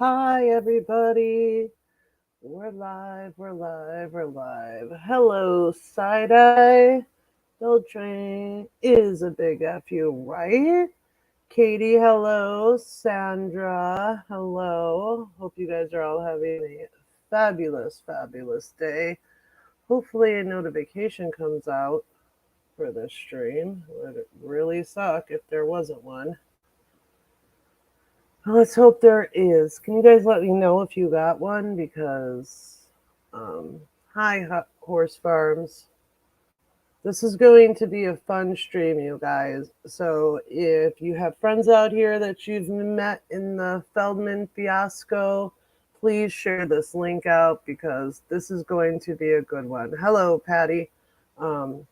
Hi, everybody. We're live, we're live, we're live. Hello, Side Eye. Beltran is a big F you, right? Katie, hello. Sandra, hello. Hope you guys are all having a fabulous, fabulous day. Hopefully, a notification comes out for this stream. Would it really suck if there wasn't one? Let's hope there is. Can you guys let me know if you got one? Because, hi, Horse Farms. This is going to be a fun stream, you guys. So, if you have friends out here that you've met in the Feldman fiasco, please share this link out because this is going to be a good one. Hello, Patty. Um,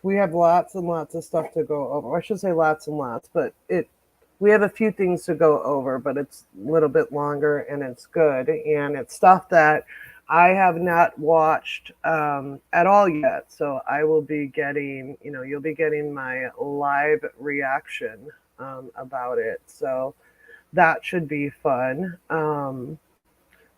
we have lots and lots of stuff to go over. I should say lots and lots, but we have a few things to go over, but it's a little bit longer and it's good. And it's stuff that I have not watched at all yet. So I will be getting, you'll be getting my live reaction about it. So that should be fun.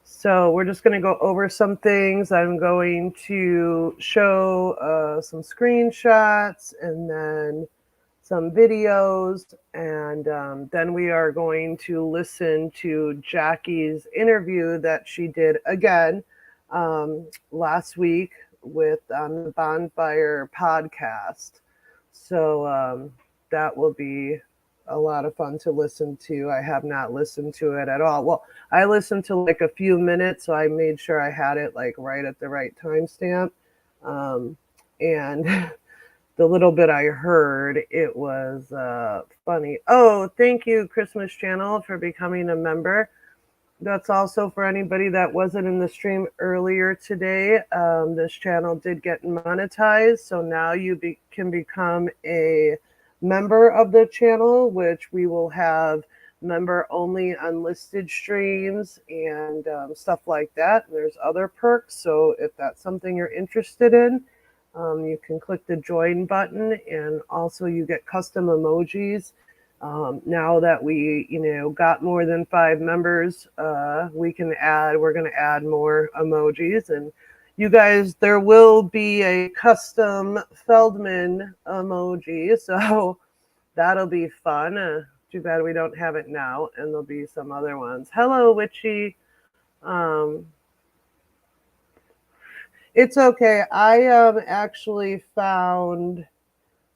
So we're just going to go over some things. I'm going to show some screenshots and then some videos, and then we are going to listen to Jackie's interview that she did again last week with the Bonfire podcast. So that will be a lot of fun to listen to. I have not listened to it at all. Well, I listened to like a few minutes, so I made sure I had it like right at the right timestamp. And the little bit I heard, it was funny. Oh, thank you, Christmas Channel, for becoming a member. That's also for anybody that wasn't in the stream earlier today. This channel did get monetized, so now you can become a member of the channel, which we will have member-only unlisted streams and stuff like that. There's other perks, so if that's something you're interested in, you can click the join button, and also you get custom emojis. Now that we, got more than 5 members, we're going to add more emojis. And you guys, there will be a custom Feldman emoji. So that'll be fun. Too bad we don't have it now. And there'll be some other ones. Hello, Witchy. It's okay. I actually found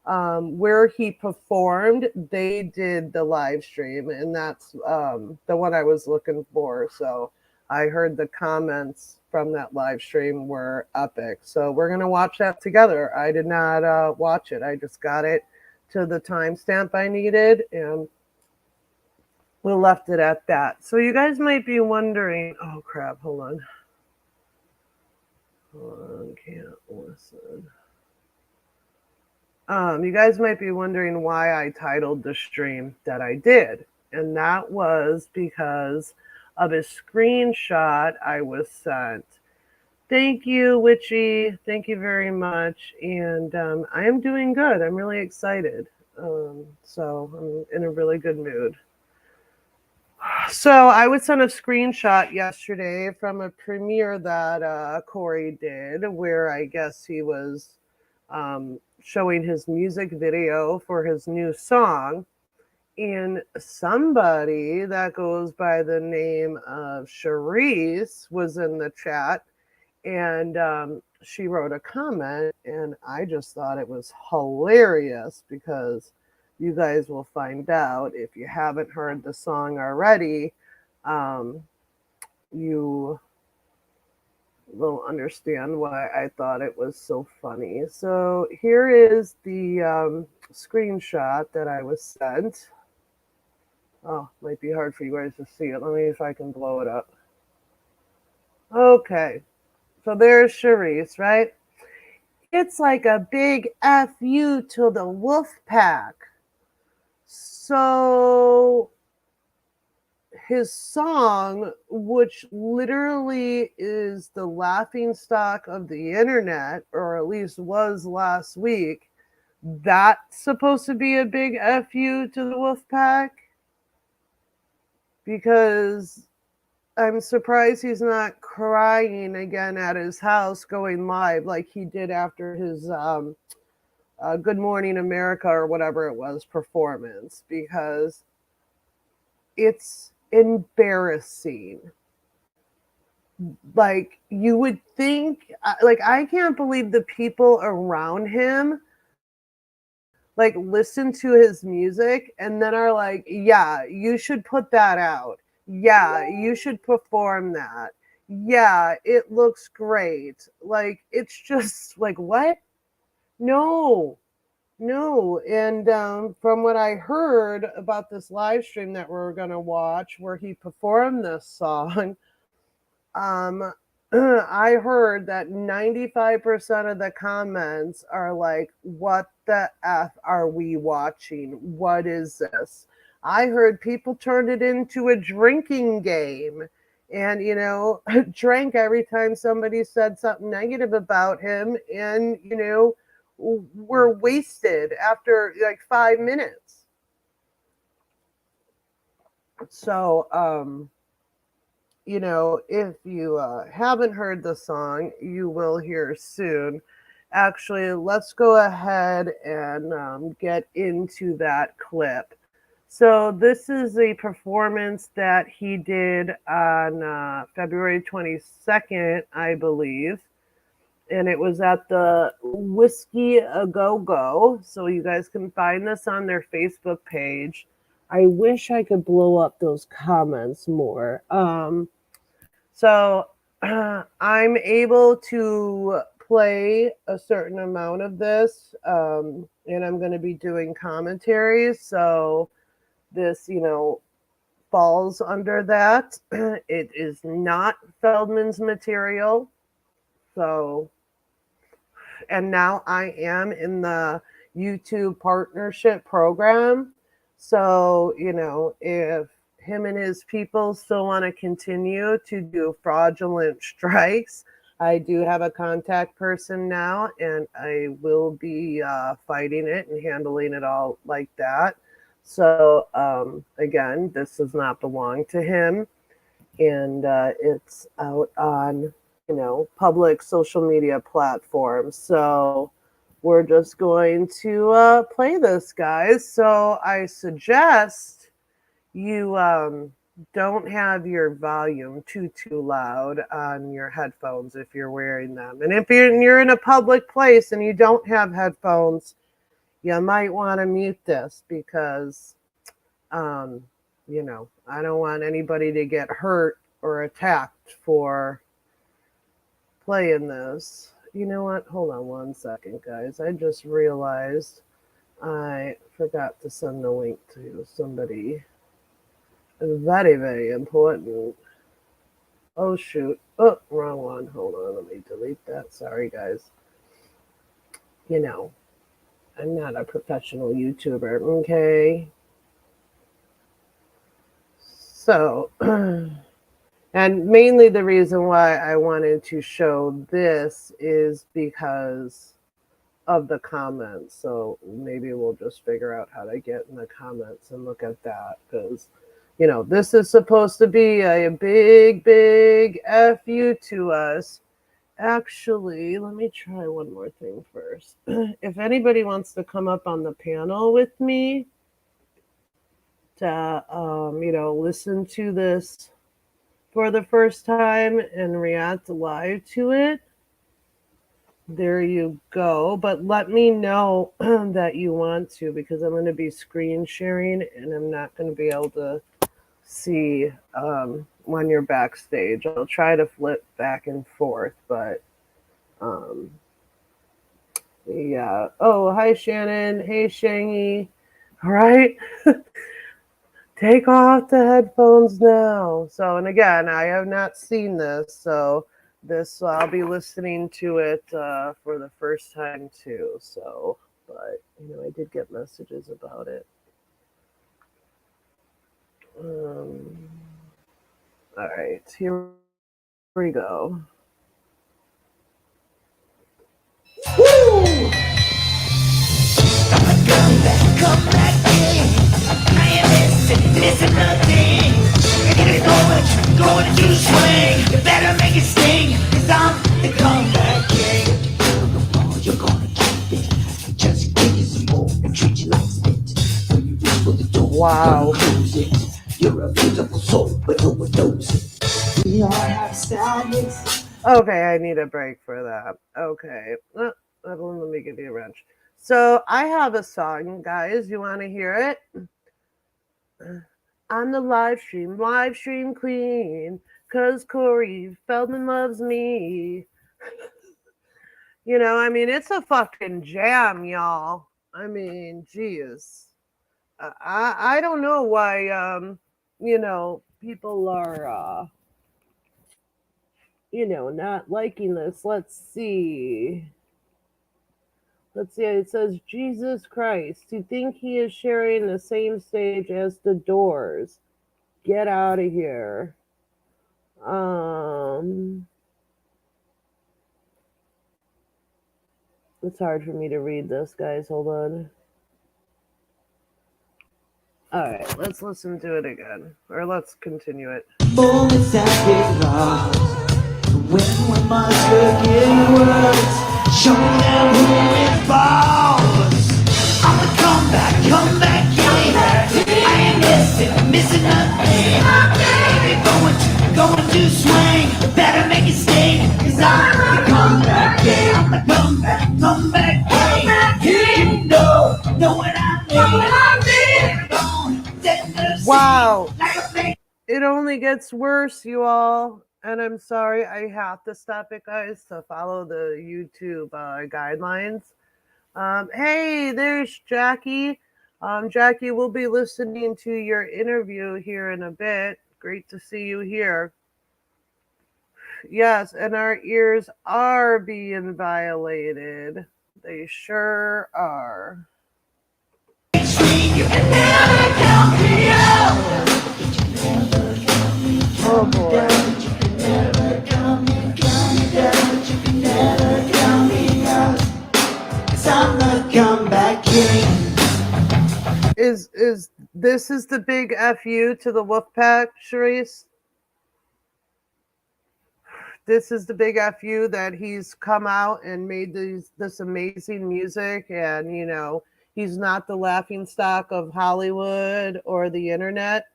where he performed. They did the live stream, and that's the one I was looking for. So I heard the comments from that live stream were epic. So we're going to watch that together. I did not watch it. I just got it to the timestamp I needed, and we left it at that. So you guys might be wondering, oh crap, hold on, can't listen. You guys might be wondering why I titled the stream that I did. And that was because of a screenshot I was sent. Thank you, Witchy. Thank you very much. And I am doing good. I'm really excited. So I'm in a really good mood. So I was sent a screenshot yesterday from a premiere that Corey did, where I guess he was showing his music video for his new song. And somebody that goes by the name of Charisse was in the chat, and she wrote a comment, and I just thought it was hilarious because you guys will find out if you haven't heard the song already. You will understand why I thought it was so funny. So here is the screenshot that I was sent. Oh, might be hard for you guys to see it. Let me see if I can blow it up. Okay, so there's Charisse, right? It's like a big F-U to the Wolfpack. So his song, which literally is the laughingstock of the internet, or at least was last week, that's supposed to be a big FU to the Wolfpack? because I'm surprised he's not crying again at his house going live like he did after his Good Morning America or whatever it was performance, because it's embarrassing. Like, you would think, like, I can't believe the people around him like listen to his music and then are like, yeah, you should put that out. Yeah, you should perform that. Yeah, it looks great. Like, it's just like, what? No, no. And from what I heard about this live stream that we're going to watch where he performed this song, um, I heard that 95% of the comments are like, what the F are we watching? What is this? I heard people turn it into a drinking game and, drank every time somebody said something negative about him. And, were wasted after like 5 minutes. So, if you haven't heard the song, you will hear soon. Actually, let's go ahead and get into that clip. So, this is a performance that he did on February 22nd, I believe. And it was at the Whiskey A Go Go. So, you guys can find this on their Facebook page. I wish I could blow up those comments more. So I'm able to play a certain amount of this, and I'm going to be doing commentaries. So this, falls under that. It is not Feldman's material. So, and now I am in the YouTube partnership program. So, if him and his people still want to continue to do fraudulent strikes, I do have a contact person now, and I will be fighting it and handling it all like that. So, again, this does not belong to him, and it's out on public social media platforms. So we're just going to play this, guys. So I suggest you don't have your volume too loud on your headphones if you're wearing them. And if you're in a public place and you don't have headphones, you might want to mute this because I don't want anybody to get hurt or attacked for playing this. You know what? Hold on one second, guys. I just realized I forgot to send the link to somebody very, very important. Oh, shoot. Oh, wrong one. Hold on. Let me delete that. Sorry, guys. I'm not a professional YouTuber, okay? So, and mainly the reason why I wanted to show this is because of the comments. So maybe we'll just figure out how to get in the comments and look at that, because this is supposed to be a big FU to us. Actually, let me try one more thing first. If anybody wants to come up on the panel with me to listen to this for the first time and react live to it, there you go. But let me know that you want to, because I'm going to be screen sharing and I'm not going to be able to see when you're backstage. I'll try to flip back and forth, but yeah. Oh, hi Shannon. Hey Shangy. All right. Take off the headphones now. So, and again, I have not seen this, so I'll be listening to it for the first time too. So, but I did get messages about it. All right, here we go. Woo! Come back in. I am missing nothing. going to swing. You better make it sting, 'cause I'm the comeback king. You're gonna keep it. Just give you some more and treat you like spit. When you reach for the door, wow. lose it. You're a beautiful soul, but no one knows it. We all have sadness. Okay, I need a break for that. Okay. Let me give you a wrench. So I have a song, guys. You want to hear it? I'm the live stream queen, 'cause Corey Feldman loves me. You know, I mean, it's a fucking jam, y'all. I mean, geez. I don't know why, you know, people are, you know, not liking this. Let's see. Let's see. It says, Jesus Christ, to think he is sharing the same stage as the Doors. Get out of here. It's hard for me to read this, guys. Hold on. All right, let's listen to it again, or let's continue it. Moments that get lost. When we must forget words, show them who is boss. I'm the comeback king. I ain't missing nothing. Baby, going to swing. Better make it sting, 'cause I'm the comeback king. I'm the comeback king. You know what I mean. Wow. It only gets worse, you all. And I'm sorry, I have to stop it, guys, to follow the YouTube guidelines. Hey, there's Jackie. Jackie, we'll be listening to your interview here in a bit. Great to see you here. Yes, and our ears are being violated. They sure are. Oh boy. Is this is the big FU to the Wolfpack, Sharice? This is the big FU that he's come out and made this amazing music, and you know, he's not the laughing stock of Hollywood or the internet.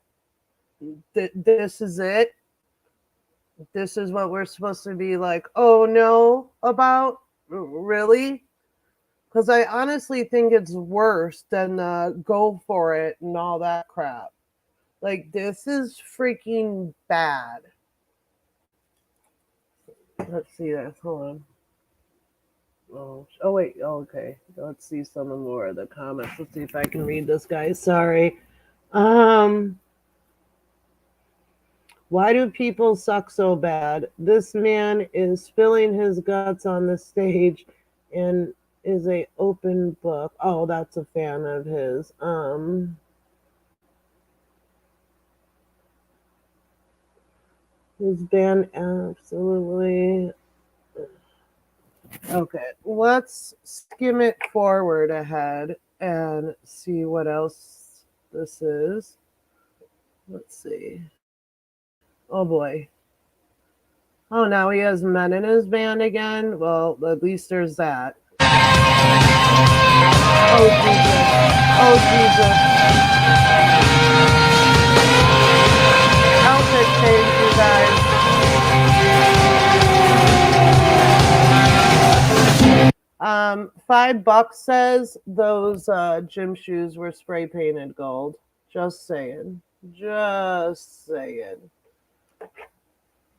This is it. This is what we're supposed to be like, oh no, about? Really? Because I honestly think it's worse than Go For It and all that crap. Like, this is freaking bad. Let's see this. Hold on. Oh wait. Oh, okay. Let's see some more of the comments. Let's see if I can read this, guys. Sorry. Why do people suck so bad? This man is spilling his guts on the stage and is a open book. Oh, that's a fan of his. His band absolutely. Okay, let's skim it forward ahead and see what else this is. Let's see. Oh boy. Oh, now he has men in his band again? Well, at least there's that. Oh, Jesus. Oh, Jesus. Outfit change, you guys. $5 says those gym shoes were spray painted gold. Just saying. Just saying.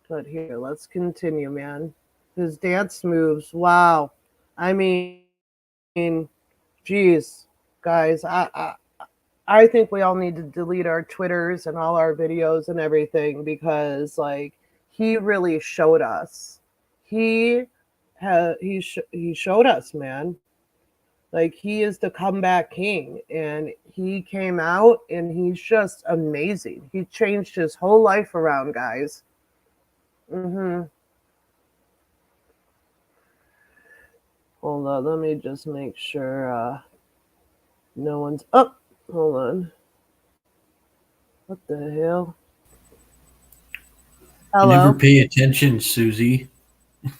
But here, let's continue, man. His dance moves, wow. I mean, geez, guys, I think we all need to delete our Twitters and all our videos and everything, because like he really showed us. He showed us, man. Like, he is the comeback king, and he came out and he's just amazing. He changed his whole life around, guys. Hold on, let me just make sure no one's up. Hold on. What the hell? You never Hello? pay attention, Susie. I've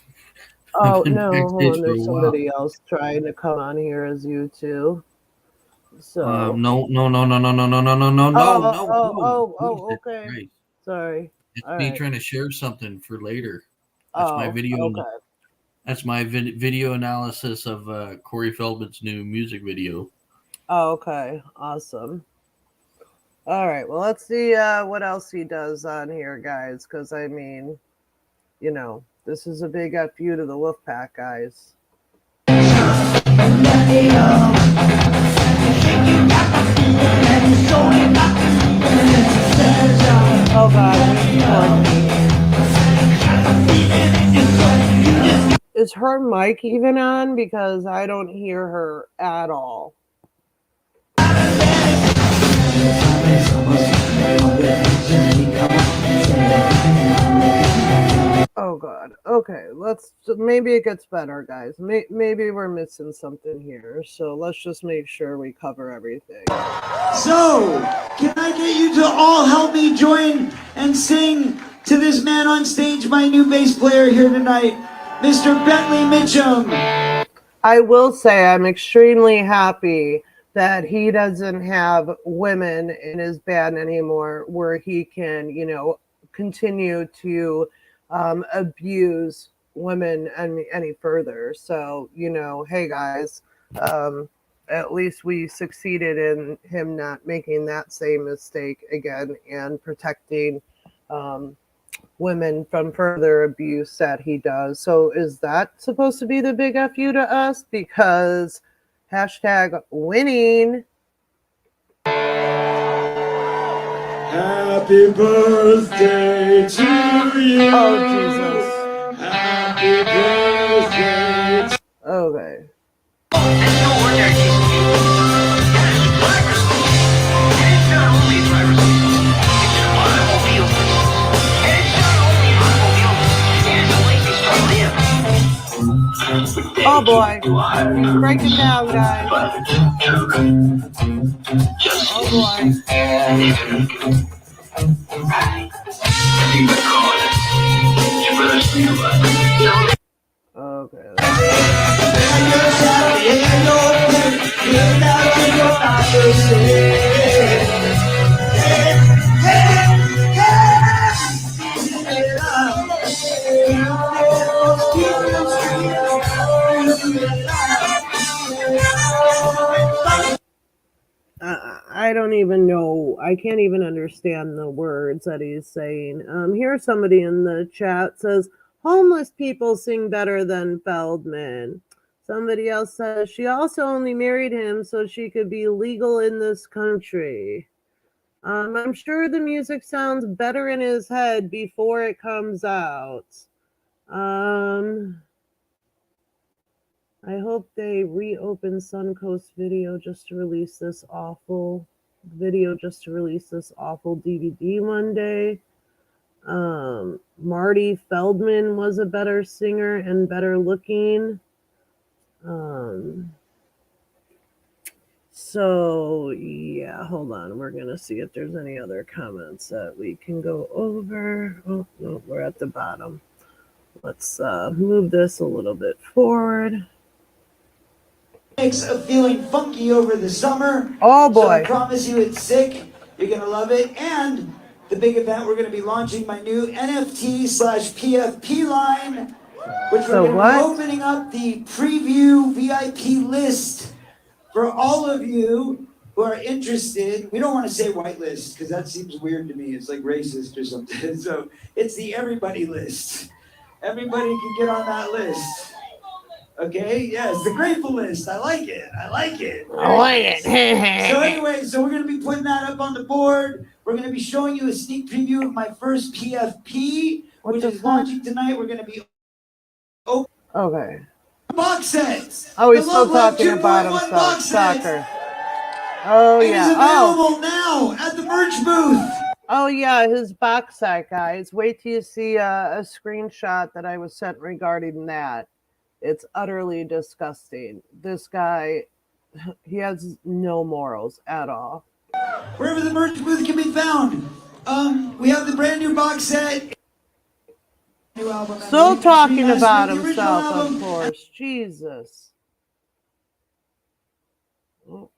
Oh, been no, hold backstage on. for a There's while. somebody else trying to come on here as you too. So, No, no, no, no, no, no, no, no, no, no, no, oh, no, oh, no. oh, oh, Jesus okay. Christ. Sorry. It's All me right. trying to share something for later. That's my Oh, video. okay. That's my video analysis of Corey Feldman's new music video. Oh, okay. Awesome. All right. Well, let's see what else he does on here, guys. Because, I mean, this is a big FU to the Wolfpack, guys. Oh, God. Is her mic even on? Because I don't hear her at all. Oh God. Okay, maybe it gets better, guys. Maybe we're missing something here. So let's just make sure we cover everything. So, can I get you to all help me join and sing to this man on stage, my new bass player here tonight, Mr. Bentley Mitchum. I will say I'm extremely happy that he doesn't have women in his band anymore where he can, continue to abuse women any further. So, hey guys, at least we succeeded in him not making that same mistake again and protecting women from further abuse that he does. So is that supposed to be the big FU to us? Because hashtag winning. Happy birthday to you. Oh, Jesus. Happy birthday. Okay. It's no ordinary case of you. It is driver's school. And it's not only driver's school. It's an automobile. And it's not only an automobile. It is a place they start live. Oh boy. He's breaking down, guys. Oh boy. Okay. I don't even know. I can't even understand the words that he's saying. Here's somebody in the chat says homeless people sing better than Feldman. Somebody else says she also only married him so she could be legal in this country. I'm sure the music sounds better in his head before it comes out. I hope they reopen Suncoast Video just to release this awful DVD one day. Marty Feldman was a better singer and better looking. So yeah, hold on. We're gonna see if there's any other comments that we can go over. Oh no, we're at the bottom. Let's move this a little bit forward. Of feeling funky over the summer. Oh boy. So I promise you it's sick. You're going to love it. And the big event, we're going to be launching my new NFT/PFP line, which we're going to be opening up the preview VIP list for all of you who are interested. We don't want to say whitelist because that seems weird to me. It's like racist or something. So it's the everybody list. Everybody can get on that list. Okay, yes, the grateful list. I like it. I like it. So anyway, so we're gonna be putting that up on the board. We're gonna be showing you a sneak preview of my first PFP, which is launching tonight. We're gonna be okay. Box sets. Oh, he's still talking about himself. Soccer. Oh yeah. It is available now at the merch booth. Oh yeah, his box set, guys. Wait till you see a screenshot that I was sent regarding that. It's utterly disgusting. This guy, he has no morals at all. Wherever the merch booth can be found. We have the brand new box set. Still talking about himself, of course. Jesus. Oh.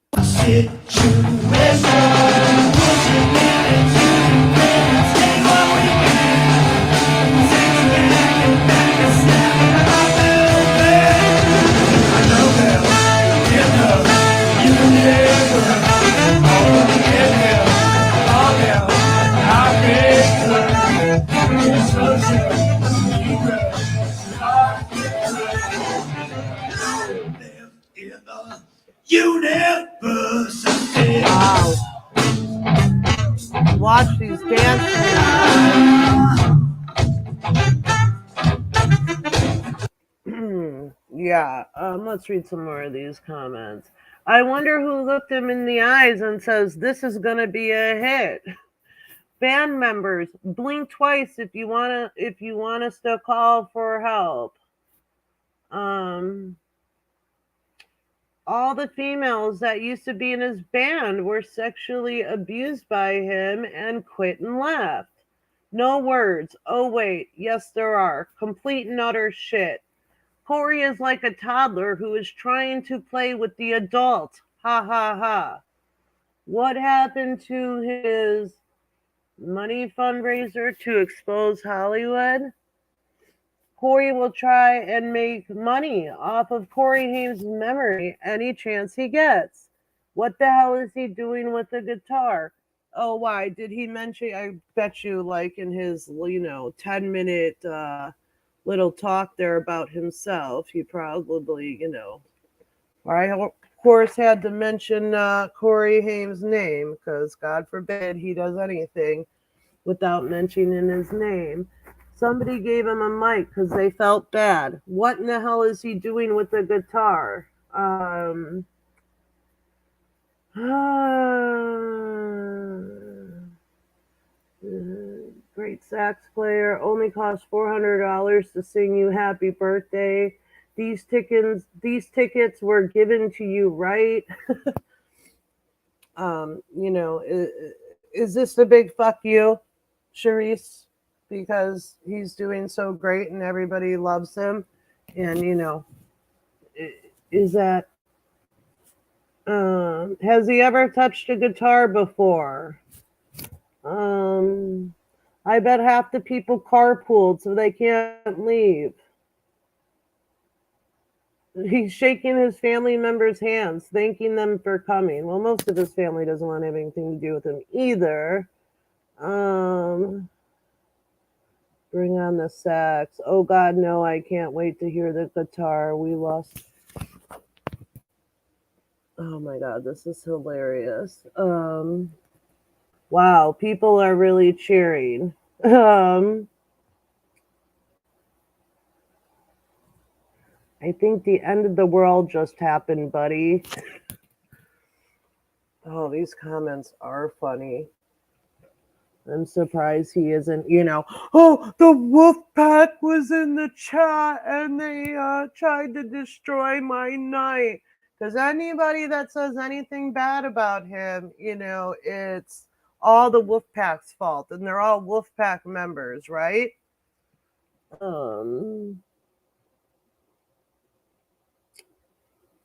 Wow. Watch these dance moves. Yeah, let's read some more of these comments. I wonder who looked him in the eyes and says, this is going to be a hit. Band members, blink twice if you want us to call for help. All the females that used to be in his band were sexually abused by him and quit and left. No words. Oh, wait. Yes, there are. Complete and utter shit. Corey is like a toddler who is trying to play with the adult. Ha ha ha. What happened to his money fundraiser to expose Hollywood? Corey will try and make money off of Corey Haim's memory any chance he gets. What the hell is he doing with the guitar? Oh, why? Did he mention, I bet you, like in his, 10-minute little talk there about himself, he probably, I of course had to mention Corey Haim's name, because God forbid he does anything without mentioning his name. Somebody gave him a mic because they felt bad. What in the hell is he doing with the guitar? Great sax player. Only cost $400 to sing you happy birthday. These tickets were given to you, right? Is this the big fuck you, Charisse? Because he's doing so great and everybody loves him. And, is that, has he ever touched a guitar before? I bet half the people carpooled so they can't leave. He's shaking his family members' hands, thanking them for coming. Well, most of his family doesn't want to have anything to do with him either. Bring on the sax. Oh, God, no, I can't wait to hear the guitar. We lost. Oh, my God, this is hilarious. Wow, people are really cheering. I think the end of the world just happened, buddy. Oh, these comments are funny. I'm surprised he isn't, oh, the Wolfpack was in the chat and they tried to destroy my night. Because anybody that says anything bad about him, it's all the Wolfpack's fault. And they're all Wolfpack members, right?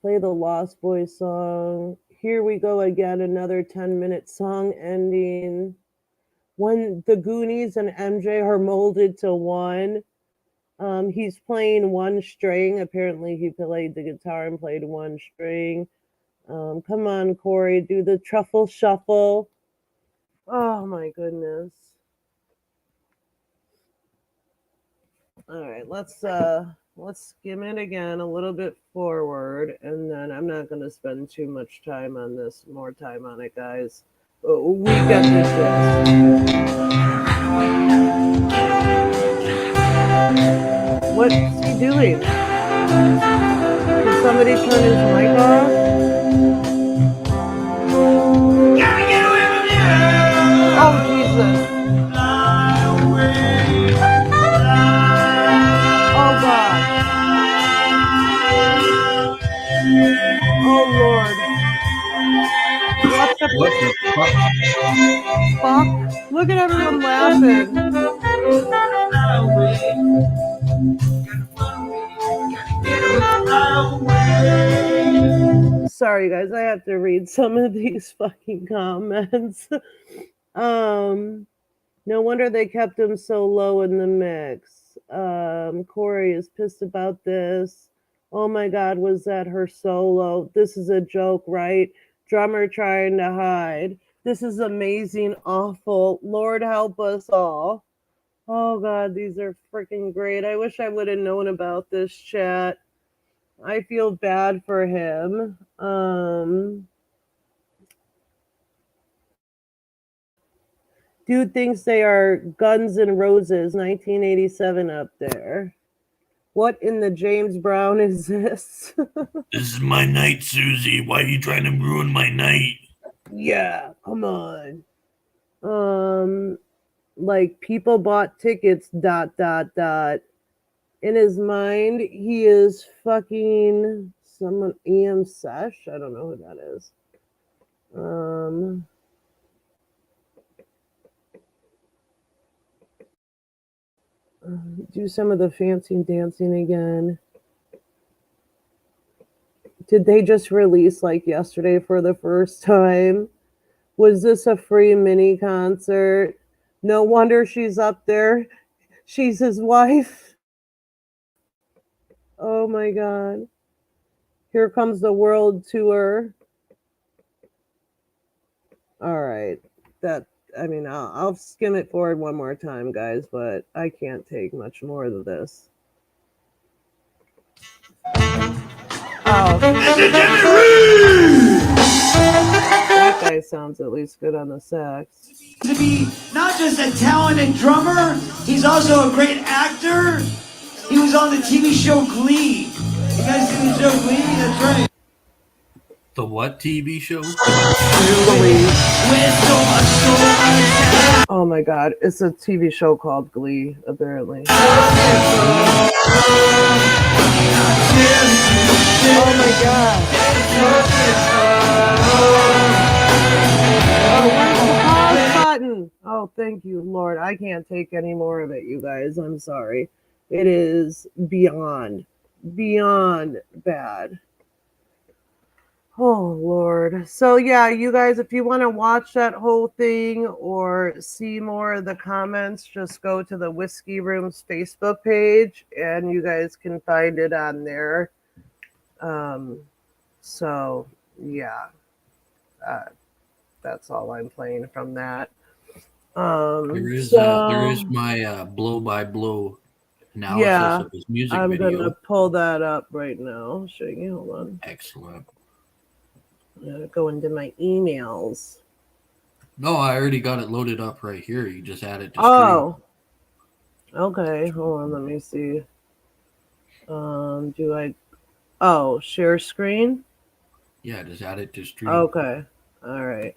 Play the Lost Boys song. Here we go again, another 10-minute song ending. When the Goonies and MJ are molded to one, he's playing one string. Apparently he played the guitar and played one string. Come on, Corey, do the truffle shuffle. Oh my goodness. All right, let's skim it again a little bit forward, and then I'm not going to spend too much time on this, more time on it, guys. We got this. What's he doing? Did somebody turn his mic off? Oh, Jesus. Oh, God. Oh, Lord. What the fuck? Look at everyone laughing. highway. Gotta run away, gotta get off the highway. Sorry, guys, I have to read some of these fucking comments. No wonder they kept him so low in the mix. Corey is pissed about this. Oh my God, was that her solo? This is a joke, right? Drummer trying to hide. This is amazing, awful. Lord help us all. Oh God, these are freaking great. I wish I would have known about this chat. I feel bad for him. Dude thinks they are Guns N' Roses 1987 up there. What in the James Brown is this? This is my night, Susie. Why are you trying to ruin my night? Yeah, come on. Like people bought tickets, ... In his mind, he is fucking someone EM Sesh. I don't know who that is. Do some of the fancy dancing again. Did they just release like yesterday for the first time? Was this a free mini concert? No wonder she's up there. She's his wife. Oh my God. Here comes the world tour. All right. I'll skim it forward one more time, guys, but I can't take much more of this. Oh. That guy sounds at least good on the sax. To be not just a talented drummer, he's also a great actor. He was on the TV show Glee. You guys seen the show Glee? That's right. The what TV show? Oh my God, it's a TV show called Glee, apparently. Oh my God. Oh, where's the pause button? Oh, thank you, Lord. I can't take any more of it, you guys. I'm sorry. It is beyond bad. Oh, Lord. So, yeah, you guys, if you want to watch that whole thing or see more of the comments, just go to the Whiskey Room's Facebook page and you guys can find it on there. So, yeah, that's all I'm playing from that. There is my blow-by-blow analysis of his music video. I'm going to pull that up right now. I'll show you. Hold on. Excellent. I'm going to go into my emails. No, I already got it loaded up right here. You just add it to stream. Okay. Hold on. Let me see. Share screen? Yeah, just add it to stream. Okay. All right.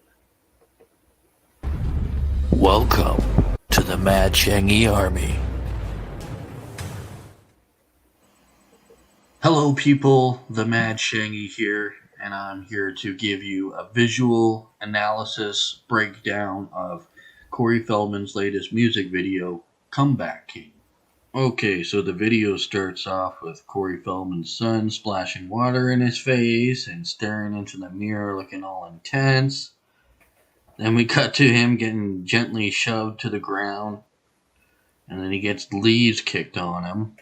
Welcome to the Mad Shangy Army. Hello, people. The Mad Shangy here, and I'm here to give you a visual analysis breakdown of Corey Feldman's latest music video, Comeback King. Okay, so the video starts off with Corey Feldman's son splashing water in his face and staring into the mirror looking all intense. Then we cut to him getting gently shoved to the ground, and then he gets leaves kicked on him.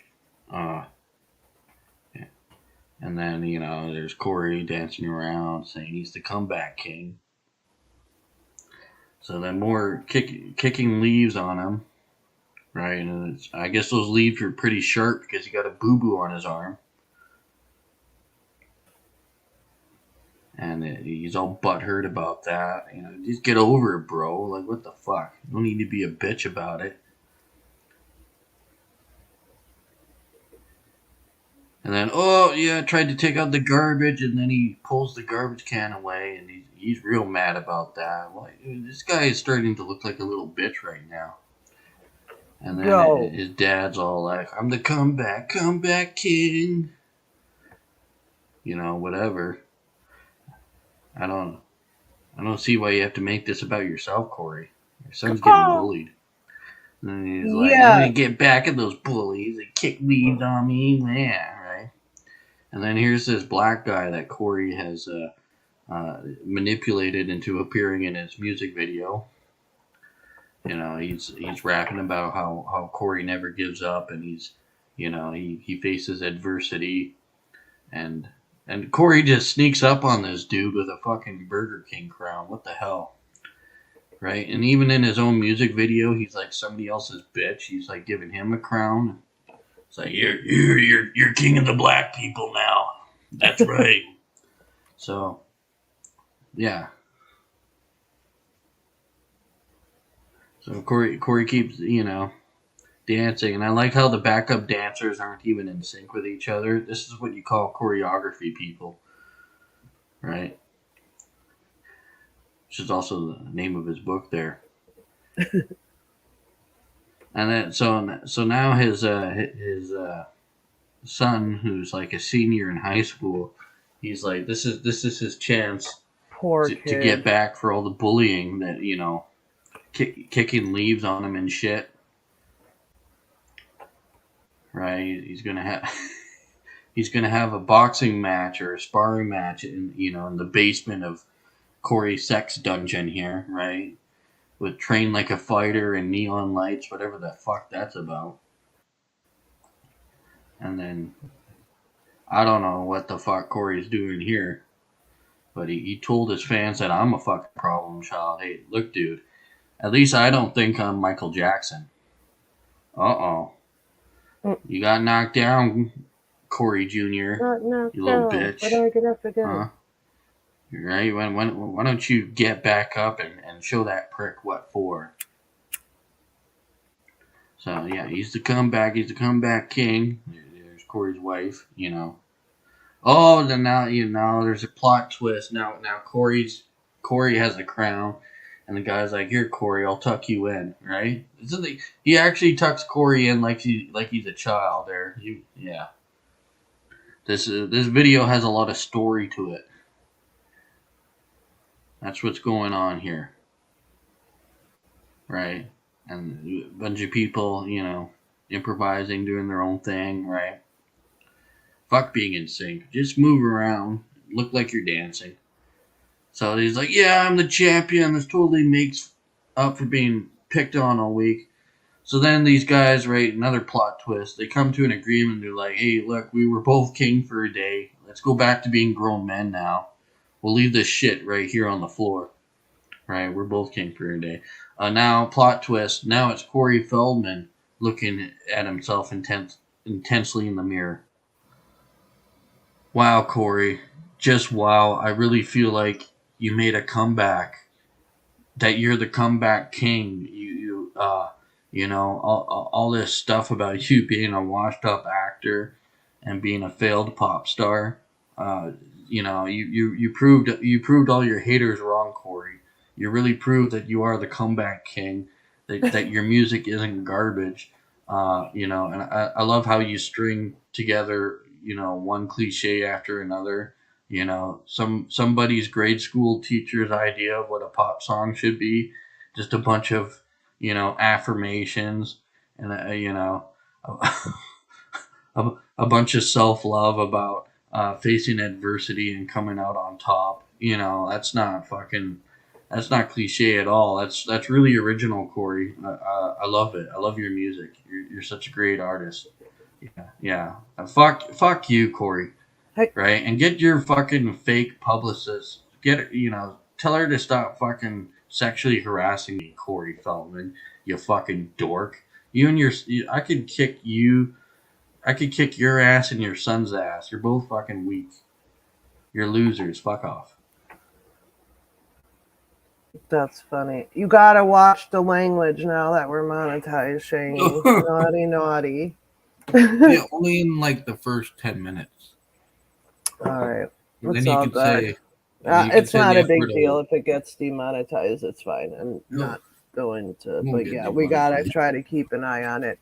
And then, there's Corey dancing around saying he's the comeback king. So then more kicking leaves on him, right? And I guess those leaves are pretty sharp because he got a boo-boo on his arm. And he's all butthurt about that. Just get over it, bro. Like, what the fuck? You don't need to be a bitch about it. And then, tried to take out the garbage, and then he pulls the garbage can away, and he's real mad about that. Like, this guy is starting to look like a little bitch right now. And then his dad's all like, I'm the comeback king. Whatever. I don't see why you have to make this about yourself, Corey. Your son's getting bullied. And he's like, I'm gonna get back at those bullies that kick leaves on me, yeah, right? And then here's this black guy that Corey has manipulated into appearing in his music video. You know, he's rapping about how Corey never gives up, and he's, you know, he faces adversity, and Corey just sneaks up on this dude with a fucking Burger King crown. What the hell? Right? And even in his own music video, he's like somebody else's bitch. He's like giving him a crown. It's like you're king of the black people now. That's right. So, yeah. So Corey keeps, you know, dancing, and I like how the backup dancers aren't even in sync with each other. This is what you call choreography, people, right? Which is also the name of his book there. And then so now his son, who's like a senior in high school, he's like, this is his chance Poor to kid. get back for all the bullying that, you know, kicking leaves on him and shit. Right? He's gonna have a boxing match or a sparring match in, you know, in the basement of Corey's sex dungeon here, right? With Train Like a Fighter and neon lights, whatever the fuck that's about. And then I don't know what the fuck Corey's doing here, but he told his fans that I'm a fucking problem child. Hey, look, dude, at least I don't think I'm Michael Jackson. Uh-oh. You got knocked down, Corey Jr., you little bitch. But I get up again. Huh? Right? Why don't you get back up and show that prick what for? So, yeah, he's the comeback king. There's Corey's wife, you know. Oh, then now, you know, there's a plot twist. Now Corey has a crown, and the guy's like, "Here, Corey, I'll tuck you in." Right? He actually tucks Corey in like he's a child. There, yeah. This video has a lot of story to it. That's what's going on here, right? And a bunch of people, you know, improvising, doing their own thing, right? Fuck being in sync. Just move around, look like you're dancing. So he's like, yeah, I'm the champion. This totally makes up for being picked on all week. So then these guys, right, another plot twist. They come to an agreement. They're like, hey, look, we were both king for a day. Let's go back to being grown men now. We'll leave this shit right here on the floor. Right, we're both king for a day. Now, plot twist. Now it's Corey Feldman looking at himself intensely in the mirror. Wow, Corey. Just wow. I really feel like you made a comeback. That you're the comeback king. You know, all this stuff about you being a washed up actor and being a failed pop star. You know, you proved all your haters wrong, Corey. You really proved that you are the comeback king. That your music isn't garbage. You know, and I love how you string together, you know, one cliche after another. You know, somebody's grade school teacher's idea of what a pop song should be, just a bunch of, you know, affirmations and you know, a bunch of self-love about facing adversity and coming out on top. You know, that's not cliche at all. That's really original, Corey. I love it. I love your music. You're such a great artist. Yeah. Fuck you, Corey. Hey. Right? And get your fucking fake publicist. Tell her to stop fucking sexually harassing me, Corey Feldman. You fucking dork. I could kick your ass and your son's ass. You're both fucking weak. You're losers. Fuck off. That's funny. You gotta watch the language now that we're monetizing. Naughty. Yeah, only in like the first 10 minutes. All right. And It's then you all can good. say. It's not a big deal if it gets demonetized. It's fine. I'm No. not going to. Won't But get yeah, we gotta demonetized. try to keep an eye on it.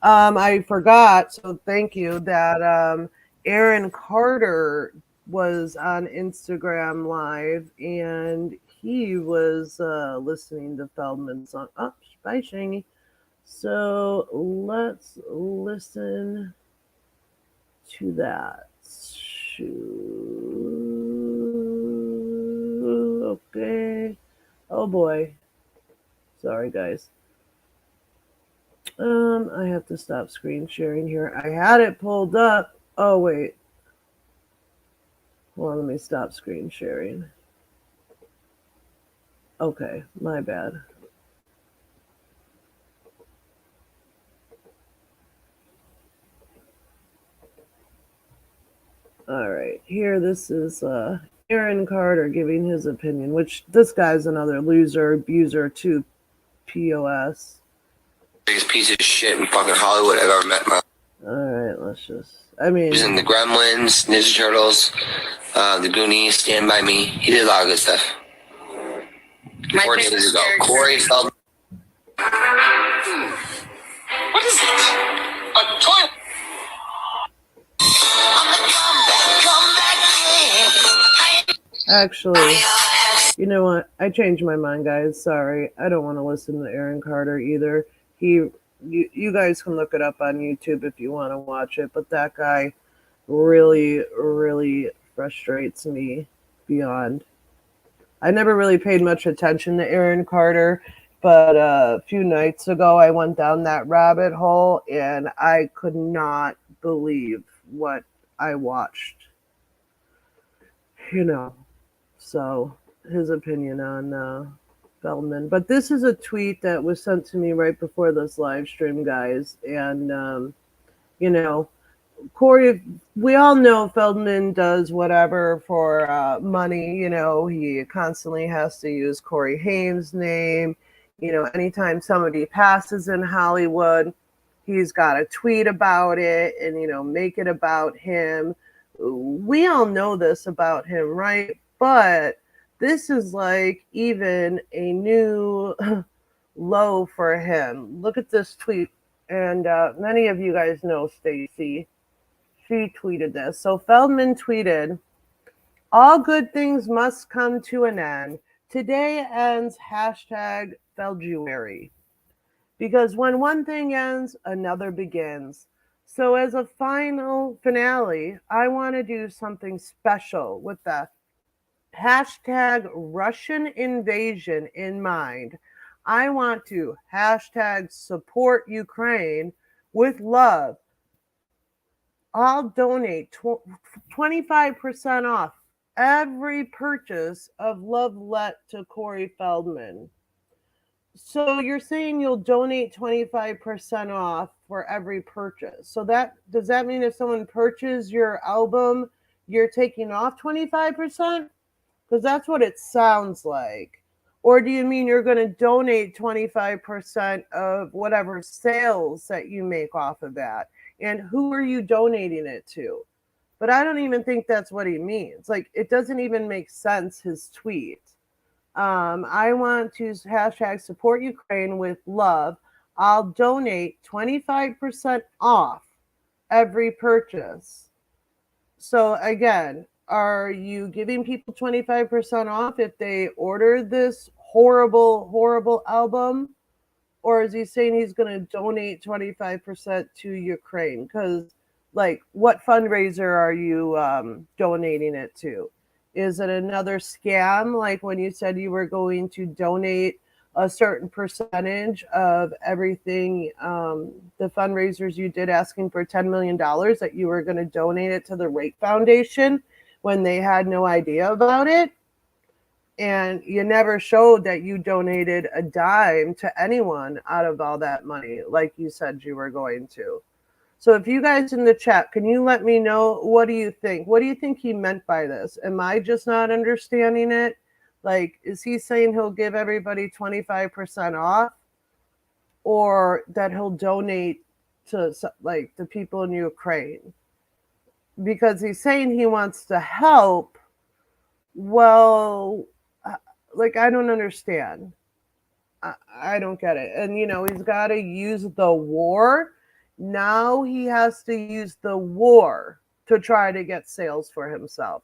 I forgot. So thank you that Aaron Carter was on Instagram Live and he was listening to Feldman's song. Oh, bye, Shangy. So let's listen to that. Okay. Oh boy. Sorry, guys. I have to stop screen sharing here. I had it pulled up. Oh wait. Hold on, let me stop screen sharing. Okay, my bad. All right, here this is Aaron Carter giving his opinion, which this guy's another loser, abuser to POS. Biggest piece of shit in fucking Hollywood I've ever met in my life. All right, let's just. I mean, He was in the Gremlins, Ninja Turtles, the Goonies, Stand By Me. He did a lot of good stuff. 4 days ago, Corey Feldman. What is it? A toilet. actually, you know what? I changed my mind, guys. Sorry, I don't want to listen to Aaron Carter either. You guys can look it up on YouTube if you want to watch it, but that guy really, really frustrates me beyond. I never really paid much attention to Aaron Carter, but a few nights ago I went down that rabbit hole and I could not believe what I watched. You know, so his opinion on Feldman. But this is a tweet that was sent to me right before this live stream, guys. And, you know, Corey, we all know Feldman does whatever for money. You know, he constantly has to use Corey Haim's name. You know, anytime somebody passes in Hollywood, he's got to tweet about it and, you know, make it about him. We all know this about him, right? But this is like even a new low for him. Look at this tweet. And many of you guys know Stacy. She tweeted this. So Feldman tweeted, "All good things must come to an end. Today ends hashtag Felduary. Because when one thing ends, another begins. So as a final finale, I want to do something special with the hashtag Russian invasion in mind. I want to hashtag support Ukraine with love. I'll donate 25% off every purchase of Love Let to Corey Feldman." So you're saying you'll donate 25% off for every purchase. So that does that mean if someone purchases your album, you're taking off 25%? Because that's what it sounds like. Or do you mean you're going to donate 25% of whatever sales that you make off of that? And who are you donating it to? But I don't even think that's what he means. Like, it doesn't even make sense, his tweet. I want to hashtag support Ukraine with love. I'll donate 25% off every purchase. So again, are you giving people 25% off if they order this horrible, horrible album? Or is he saying he's going to donate 25% to Ukraine? Because, like, what fundraiser are you donating it to? Is it another scam, like when you said you were going to donate a certain percentage of everything, the fundraisers you did asking for $10 million, that you were going to donate it to the Rake Foundation when they had no idea about it? And you never showed that you donated a dime to anyone out of all that money, like you said you were going to. So if you guys in the chat, can you let me know, what do you think? What do you think he meant by this? Am I just not understanding it? Like, is he saying he'll give everybody 25% off? Or that he'll donate to, like, the people in Ukraine? Because he's saying he wants to help. Well, like, I don't understand. I don't get it. And, you know, he's got to use the war. Now he has to use the war to try to get sales for himself.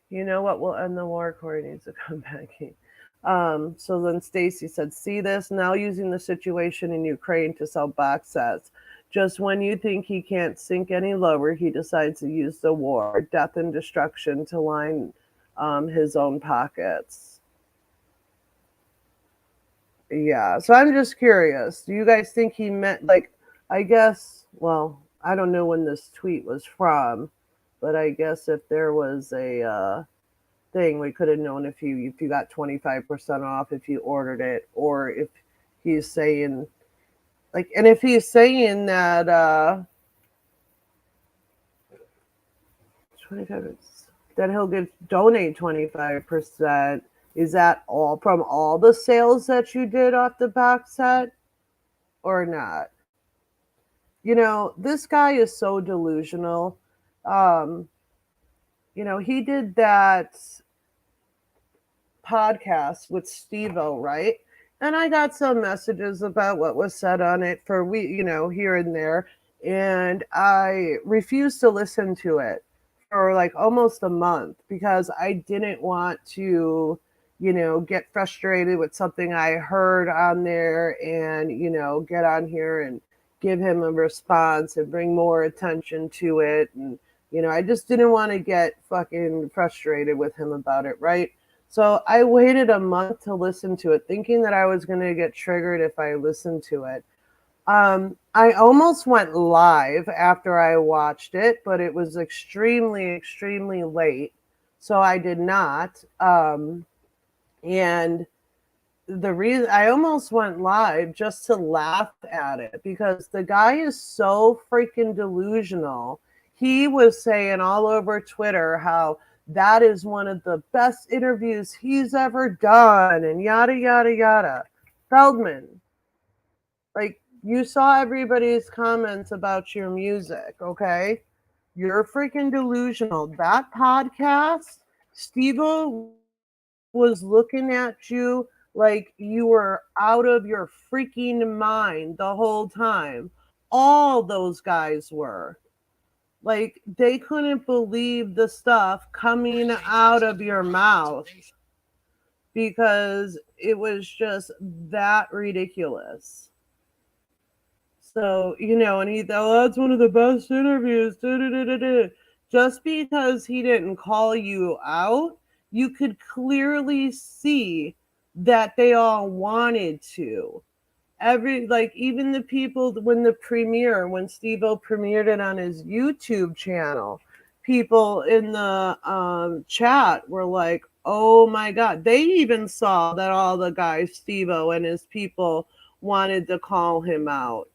You know what will end the war? Corey needs to come back. So then Stacy said, see this? Now using the situation in Ukraine to sell box sets. Just when you think he can't sink any lower, he decides to use the war, death, and destruction to line his own pockets. Yeah, so I'm just curious. Do you guys think he meant, like, I guess, well, I don't know when this tweet was from, but I guess if there was a thing, we could have known if you got 25% off if you ordered it, or if he's saying, like, and if he's saying that 25, that he'll donate 25%, is that all from all the sales that you did off the box set or not? You know, this guy is so delusional. um you know, he did that podcast with Steve-O, right? And I got some messages about what was said on it for here and there, and I refused to listen to it for like almost a month because I didn't want to, get frustrated with something I heard on there and, get on here and give him a response and bring more attention to it. And, I just didn't want to get fucking frustrated with him about it, right? So I waited a month to listen to it, thinking that I was going to get triggered if I listened to it. I almost went live after I watched it, but it was extremely, extremely late. So I did not. And the reason I almost went live just to laugh at it because the guy is so freaking delusional. He was saying all over Twitter how that is one of the best interviews he's ever done and yada yada yada. Feldman, like, you saw everybody's comments about your music, okay? You're freaking delusional. That podcast, Steve was looking at you like you were out of your freaking mind the whole time. All those guys were. Like, they couldn't believe the stuff coming out of your mouth because it was just that ridiculous. So, and he thought, oh, that's one of the best interviews. Just because he didn't call you out, you could clearly see that they all wanted to. Even the people, when Steve-O premiered it on his YouTube channel, people in the chat were like, oh my God. They even saw that all the guys, Steve-O and his people, wanted to call him out.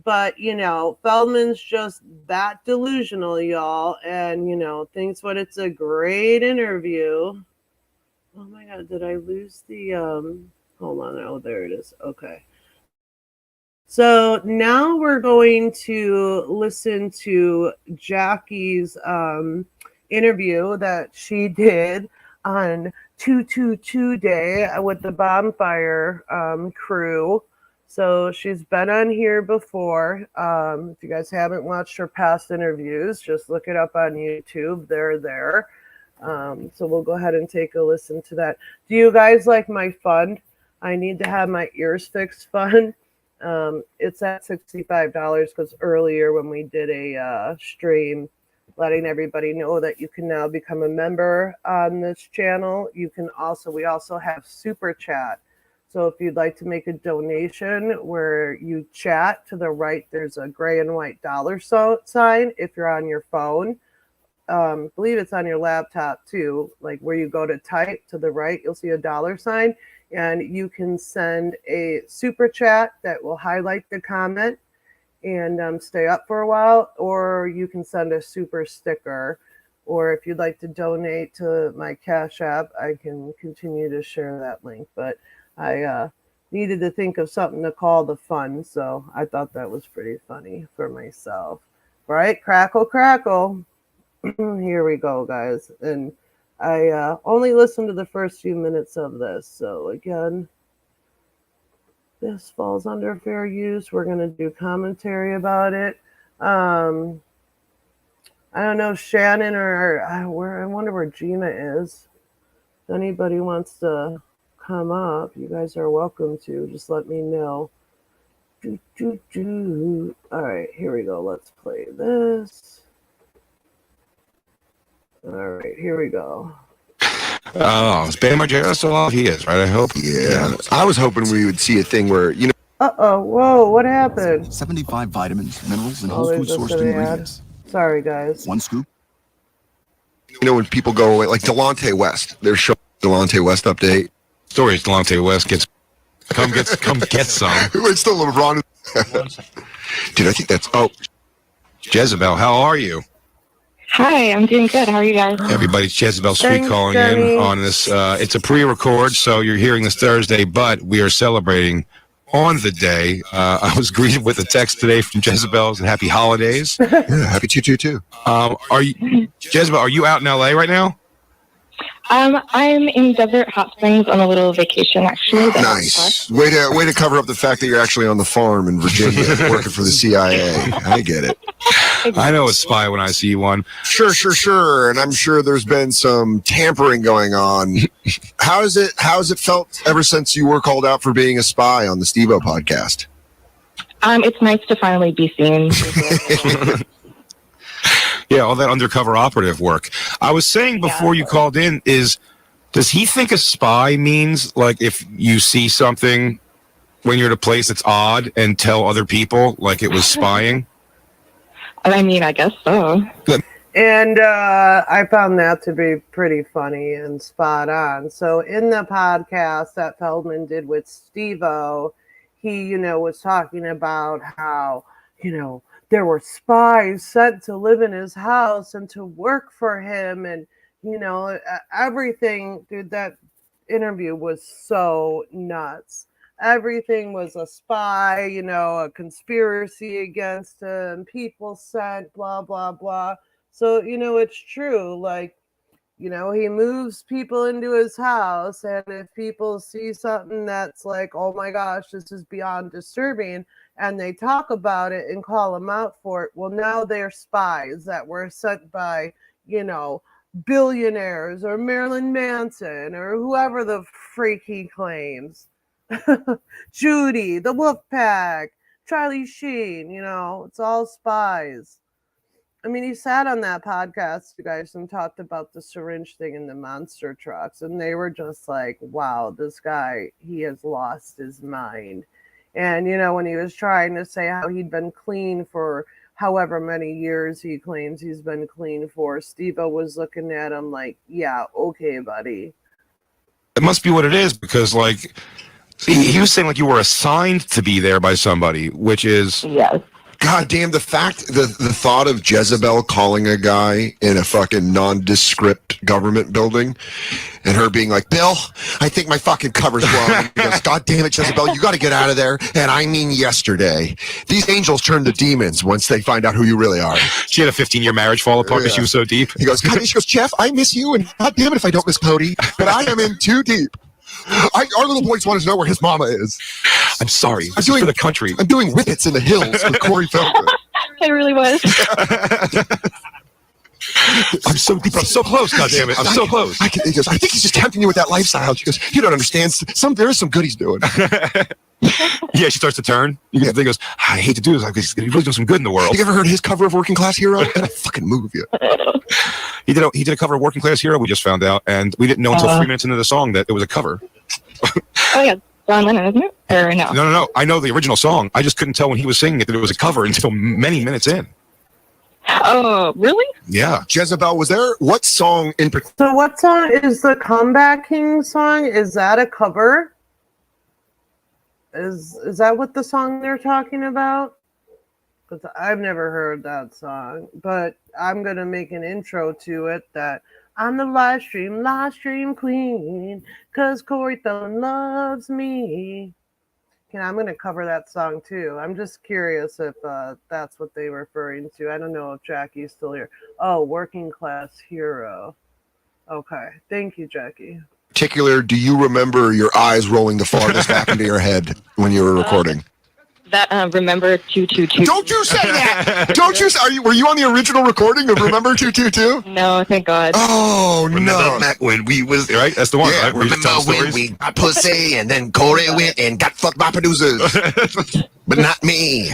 But, Feldman's just that delusional, y'all, and, thinks what it's a great interview. Oh my God, did I lose the, hold on, oh, there it is. Okay. So now we're going to listen to Jackie's interview that she did on 222 Day with the Bonfire crew. So she's been on here before. If you guys haven't watched her past interviews, just look it up on YouTube. They're there. So we'll go ahead and take a listen to that. Do you guys like my fund? I need to have my ears fixed fund. It's at $65 because earlier when we did a stream letting everybody know that you can now become a member on this channel. We also have super chat. So if you'd like to make a donation where you chat, to the right there's a gray and white dollar sign if you're on your phone. I believe it's on your laptop too, like where you go to type, to the right you'll see a dollar sign, and you can send a super chat that will highlight the comment and stay up for a while, or you can send a super sticker. Or if you'd like to donate to my Cash App, I can continue to share that link. But I needed to think of something to call the fund, so I thought that was pretty funny for myself. Right? Crackle, crackle. Here we go, guys. And I only listened to the first few minutes of this. So again, this falls under fair use. We're going to do commentary about it. I don't know if Shannon or I wonder where Gina is. If anybody wants to come up, you guys are welcome to. Just let me know. All right, here we go. Let's play this. All right, here we go. Oh, is Bam Margera still off? He is, right? I hope. Yeah. I was hoping we would see a thing where, you know. Uh-oh, whoa, what happened? 75 vitamins, minerals, and Oh, whole food there's sourced just an ad. ingredients. Sorry, guys. One scoop. You know, when people go away, like Delonte West, they're showing Delonte West update. Stories Delonte West gets. Come get some. It's still LeBron. Dude, I think that's. Oh, Jezebel, how are you? Hi, I'm doing good. How are you guys? Everybody's Jezebel Sweet Thanks, calling Jenny. in on this. It's a pre-record, so you're hearing this Thursday, but we are celebrating on the day. I was greeted with a text today from Jezebel and happy holidays. yeah, happy 222. Are you, Jezebel? Are you out in LA right now? I'm in Desert Hot Springs on a little vacation, actually. Nice. Way to cover up the fact that you're actually on the farm in Virginia working for the CIA. I get it. I know a spy when I see one. Sure. And I'm sure there's been some tampering going on. How's it felt ever since you were called out for being a spy on the Steve-O podcast? It's nice to finally be seen. Yeah, all that undercover operative work. I was saying before you called in does he think a spy means like if you see something when you're at a place that's odd and tell other people like it was spying? I mean, I guess so. And I found that to be pretty funny and spot on. So in the podcast that Feldman did with Steve-O, he, was talking about how, there were spies sent to live in his house and to work for him. And, everything, dude, that interview was so nuts. Everything was a spy, a conspiracy against him, people sent, blah, blah, blah. So, it's true. Like, he moves people into his house, and if people see something that's like, oh my gosh, this is beyond disturbing, and they talk about it and call him out for it, well, now they're spies that were sent by, billionaires or Marilyn Manson or whoever the freak he claims. Judy, the Wolfpack, Charlie Sheen, it's all spies. I mean, he sat on that podcast, you guys, and talked about the syringe thing in the monster trucks. And they were just like, wow, this guy, he has lost his mind. And, when he was trying to say how he'd been clean for however many years he claims he's been clean for, Steve-O was looking at him like, yeah, okay, buddy. It must be what it is because, like, he was saying like you were assigned to be there by somebody, which is... Yes. God damn, the thought of Jezebel calling a guy in a fucking nondescript government building and her being like, Bill, I think my fucking cover's blown. He goes, God damn it, Jezebel, you got to get out of there. And I mean yesterday. These angels turn to demons once they find out who you really are. She had a 15-year marriage fall apart because she was so deep. He goes, she goes, Jeff, I miss you, and God damn it if I don't miss Cody, but I am in too deep. Our little boys want to know where his mama is. I'm sorry. I'm doing for the country. I'm doing whippets in the hills with Corey Feldman. It really was. I'm so deep. I'm so close. God damn it! I'm so close. He goes, I think he's just tempting you with that lifestyle. She goes, you don't understand. There is some good he's doing. Yeah, she starts to turn. He goes, I hate to do this because he's really doing some good in the world. You ever heard his cover of Working Class Hero? That'll fucking move you. He did a cover of Working Class Hero. We just found out, and we didn't know until 3 minutes into the song that it was a cover. Oh yeah, John Lennon, isn't it? Or no? No. I know the original song. I just couldn't tell when he was singing it that it was a cover until many minutes in. Oh, really? Yeah. Jezebel, was there what song in particular? So what song is the Comeback King song? Is that a cover? Is that what the song they're talking about? Because I've never heard that song, but I'm gonna make an intro to it that I'm the live stream queen, cause Corey Feldman loves me. I'm gonna cover that song too. I'm just curious if that's what they were referring to. I don't know if Jackie's still here. Oh, Working Class Hero. Okay, thank you, Jackie. Particular, do you remember your eyes rolling the farthest back into your head when you were recording? that remember 222. Don't you say that! Don't you? Were you on the original recording of Remember 222? No, thank God. Oh Remember no! back when we was right? That's the one. Yeah, Right? Where you just remember tell when stories? we got pussy and then Corey went and got fucked by producers, but not me.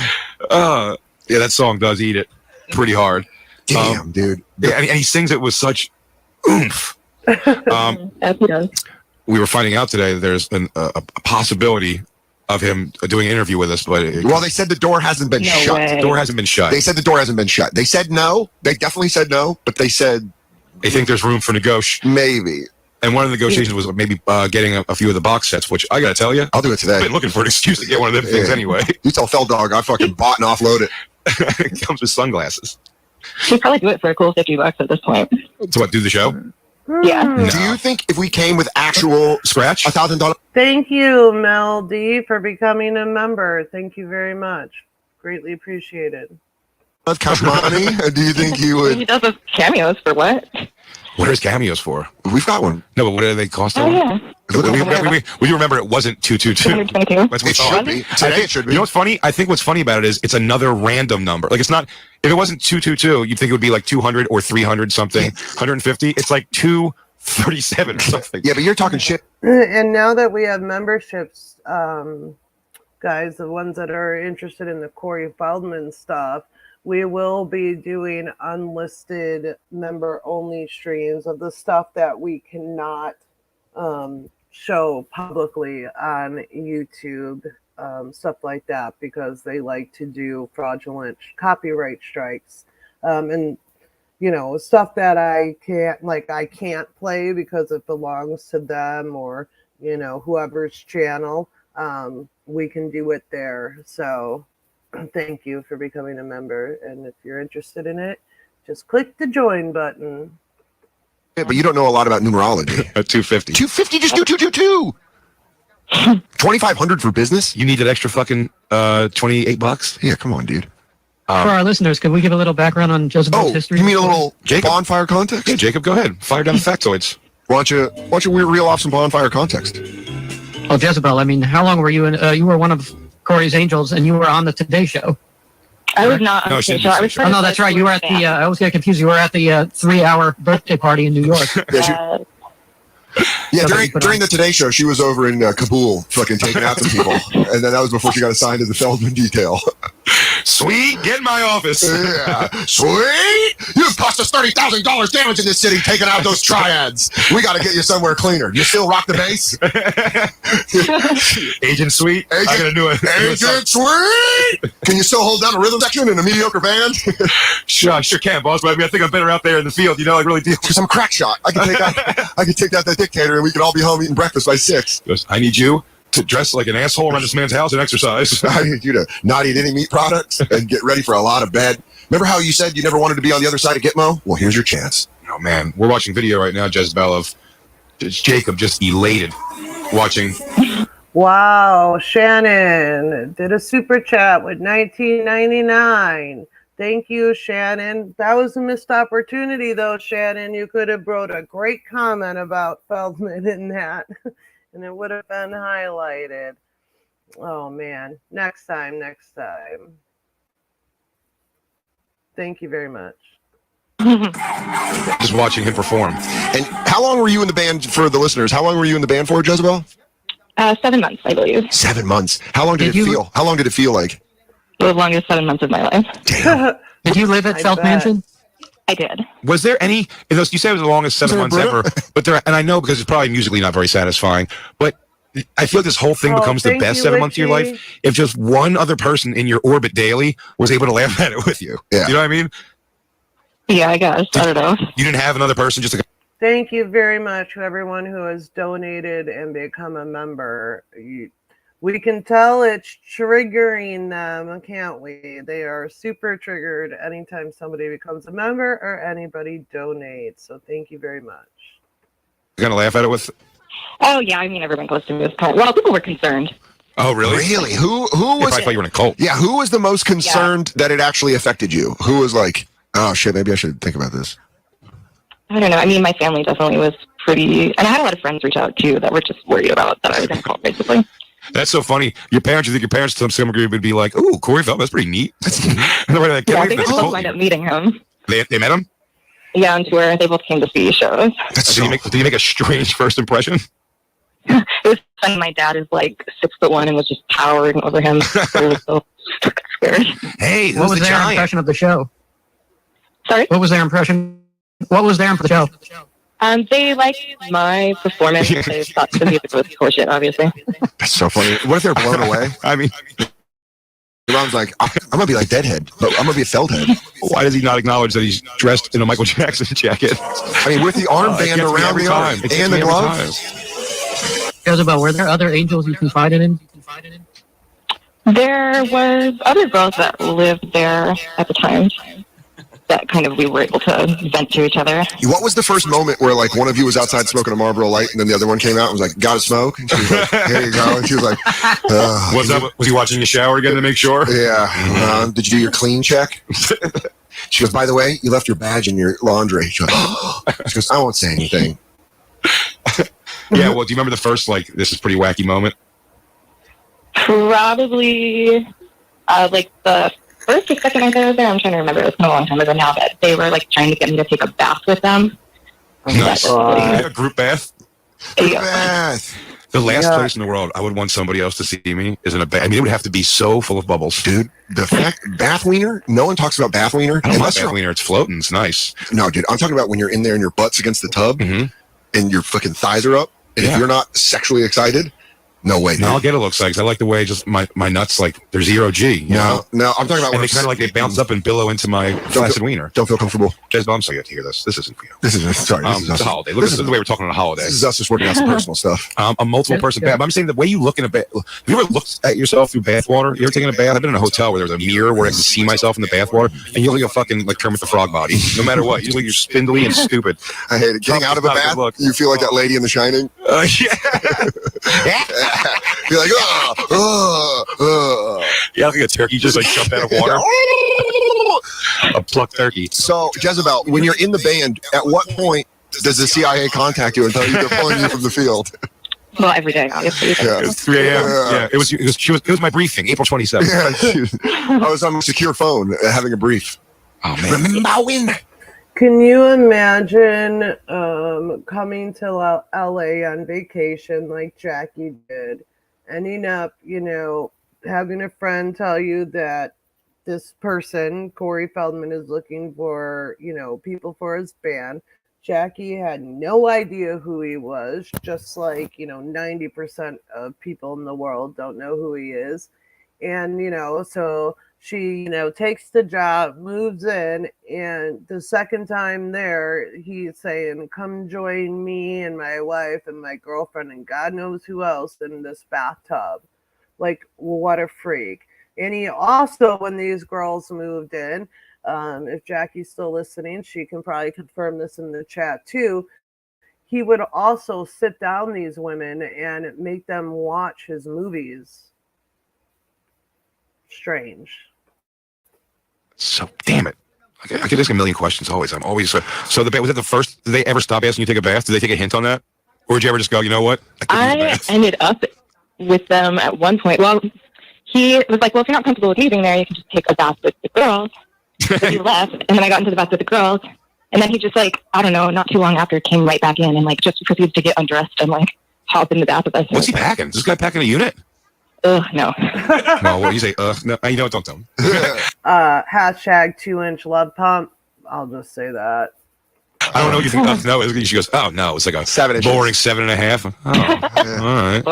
Yeah, that song does eat it pretty hard. Damn, dude. Yeah, and he sings it with such oomph. Yes, he does. We were finding out today that there's a possibility of him doing an interview with us, but Well, they said the door hasn't been No shut. way. the door hasn't been shut. They said the door hasn't been shut. They said no. They definitely said no, but they said They think there's room for negotiation. maybe. And one of the negotiations was maybe getting a few of the box sets, which I got to tell you, I'll do it I've today. been looking for an excuse to get one of them things Yeah. anyway. You tell Feldog I fucking bought and offload it. It comes with sunglasses. He'd probably do it for a cool $50 at this point. So what, do the show? Yeah. No. Do you think if we came with actual Scratch? $1,000? Thank you, Mel D, for becoming a member. Thank you very much. Greatly appreciated. Cash money? Do you think you He would? does those cameos for what? What are his cameos for? We've got one. No, but what do they cost? Oh, yeah. We remember it wasn't 222. 222. That's what It we thought. should be. Today it should be. You know what's funny? I think what's funny about it is it's another random number. Like it's not. If it wasn't 222, you'd think it would be like 200 or 300 something, 150. It's like 237 or something. Yeah, but you're talking shit. And now that we have memberships, guys, the ones that are interested in the Corey Feldman stuff, we will be doing unlisted member-only streams of the stuff that we cannot show publicly on YouTube, stuff like that, because they like to do fraudulent copyright strikes. And you know, stuff that I can't play because it belongs to them or, you know, whoever's channel, we can do it there. So thank you for becoming a member. And if you're interested in it, just click the join button. Yeah, but you don't know a lot about numerology. At 250. 250, just do 222. 2,500 for business? You need that extra fucking $28? Yeah, come on, dude. For our listeners, could we give a little background on Jezebel's Oh, history? you mean a little Jacob? bonfire context? Yeah, Jacob, go ahead. Fire down the factoids. Why don't you reel off some bonfire context? Oh, Jezebel. I mean, how long were you in? You were one of Corey's angels, and you were on the Today Show. I was not on No, the she show. didn't I was say Oh no, that's right. You were at the. I always get confused. You were at the 3-hour birthday party in New York. Yeah, Somebody put during on- the Today Show, she was over in Kabul, fucking taking out some people, and then that was before she got assigned to the Feldman detail. Sweet, get in my office. Yeah, sweet. You've cost us $30,000 damage in this city taking out those triads. We got to get you somewhere cleaner. You still rock the bass? Agent Sweet. I gotta do it. Agent Sweet. Can you still hold down a rhythm section in a mediocre band? Sure, I sure can, boss. But I mean, I think I'm better out there in the field. You know, I really do. For some crack shot, I can take out. I can take out that dictator, and we can all be home eating breakfast by 6. Goes, I need you to dress like an asshole around this man's house and exercise. I need you to not eat any meat products and get ready for a lot of bed. Remember how you said you never wanted to be on the other side of Gitmo? Well, here's your chance. Oh man, we're watching video right now, Jezebel, of Jacob just elated watching. Wow, Shannon did a super chat with $19.99. Thank you, Shannon. That was a missed opportunity, though, Shannon. You could have wrote a great comment about Feldman in that, and it would have been highlighted. Oh, man. Next time. Thank you very much. Just watching him perform. And how long were you in the band, for the listeners? How long were you in the band for, Jezebel? 7 months, I believe. 7 months. How long did Did it you- feel? How long did it feel like? The longest 7 months of my life. Did you live at I Feld bet. Mansion? I did. Was there any? You said it was the longest 7 months ever, but there. And I know because it's probably musically not very satisfying, but I feel like this whole thing Oh, becomes the thank best you, 7 months of your Richie. life if just one other person in your orbit daily was able to laugh at it with you. Yeah. You know what I mean? Yeah, I guess. I don't know. You didn't have another person just to. Thank you very much to everyone who has donated and become a member. We can tell it's triggering them, can't we? They are super triggered anytime somebody becomes a member or anybody donates. So thank you very much. Gonna laugh at it with. Oh, yeah. I mean, everyone close to me was kind of, well, people were concerned. Oh, really? Really? Who I was? thought you were in a cult. Yeah, who was the most concerned that it actually affected you? Who was like, oh shit, maybe I should think about this? I don't know. I mean, my family definitely was pretty, and I had a lot of friends reach out too that were just worried about that I was in a cult, basically. That's so funny. Your parents, you think your parents to some degree would be like, "Ooh, Corey Feldman, that's pretty neat." And they're like, Yeah, they were supposed to wind up meeting him. They met him? Yeah, on tour. They both came to see shows. Did you make a strange first impression? It was funny. My dad is like 6'1" and was just towering over him. So it was so scary. Hey, what was their impression of the show? Sorry? What was their impression? What was their impression of the show? They liked my performance. They thought the music was horseshit, obviously. That's so funny. What if they're blown away? I mean, your mom's like, I'm gonna be like Deadhead, but I'm gonna be a Feldhead. Why does he not acknowledge that he's dressed in a Michael Jackson jacket? I mean, with the armband around the arm and the gloves. Jezebel, were there other angels you confided in? There was other girls that lived there at the time that kind of we were able to vent to each other. What was the first moment where like one of you was outside smoking a Marlboro Light and then the other one came out and was like, "Gotta smoke"? And she was like, "Here you go." And she was like, Was he watching the shower again to make sure? Yeah. Did you do your clean check? She goes, "By the way, you left your badge in your laundry." She goes, "I won't say anything." Yeah, well, do you remember the first, like, this is pretty wacky moment? Probably, like the first or second night I was there, I'm trying to remember. It's been a long time ago now, but they were like trying to get me to take a bath with them. Nice. A group bath? Bath. The last place in the world I would want somebody else to see me is in a bath. I mean, it would have to be so full of bubbles. Dude, the fact, bath wiener? No one talks about bath wiener. I don't want bath wiener. It's floating. It's nice. No, dude, I'm talking about when you're in there and your butt's against the tub and your fucking thighs are up. And if you're not sexually excited, no way. No, I'll get a little excited because I like the way just my nuts, like, they're zero G. You know? No, I'm talking about and they kind of like they bounce up and billow into my flaccid wiener. Don't feel comfortable. Jezebel, I'm sorry you have to hear this. This isn't for you. This is sorry. This is it's a holiday. Look, this is the way we're talking on a holiday. This is us just working out some personal stuff. A multiple person bath. I'm saying the way you look in a bath. Have you ever looked at yourself through bath water? You ever taken a bath? I've been in a hotel where there's a mirror where I can see myself in the bath water, and you look like a fucking like Kermit the Frog body. No matter what, you look like you're spindly and stupid. I hate it. Getting out of a bath, you feel like that lady in The Shining. Yeah. You're like, yeah, like a turkey just like jumped out of water. A plucked turkey. So, Jezebel, when you're in the band, at what point does the CIA contact you and tell you they're pulling you from the field? Well, every day, obviously. Yeah. It was 3 a.m. Yeah, it was my briefing, April 27th. Yeah, I was on a secure phone having a brief. Oh man! Remember when? Can you imagine coming to LA on vacation like Jackie did, ending up, having a friend tell you that this person, Corey Feldman, is looking for, people for his band. Jackie had no idea who he was, just like, 90% of people in the world don't know who he is. And, so she, takes the job, moves in, and the second time there, he's saying, "Come join me and my wife and my girlfriend and God knows who else in this bathtub." Like, what a freak. And he also, when these girls moved in, if Jackie's still listening, she can probably confirm this in the chat too, he would also sit down these women and make them watch his movies. Strange. So damn it! I get ask a million questions always. I'm always so. Was that the first? Did they ever stop asking you to take a bath? Did they take a hint on that, or did you ever just go, "You know what? I ended up with them at one point. Well, he was like, "Well, if you're not comfortable with leaving there, you can just take a bath with the girls." So he left, and then I got into the bath with the girls, and then he just like, I don't know, not too long after, came right back in and like just proceeded to get undressed and like hop in the bath with us. What's he packing? Is this guy packing a unit? No. No, what you say? No, you know what? Don't tell him. Hashtag 2-inch love pump. I'll just say that. I don't know what you think. No, she goes, "Oh no, it's like a 7 inches. Boring 7.5." Oh, yeah.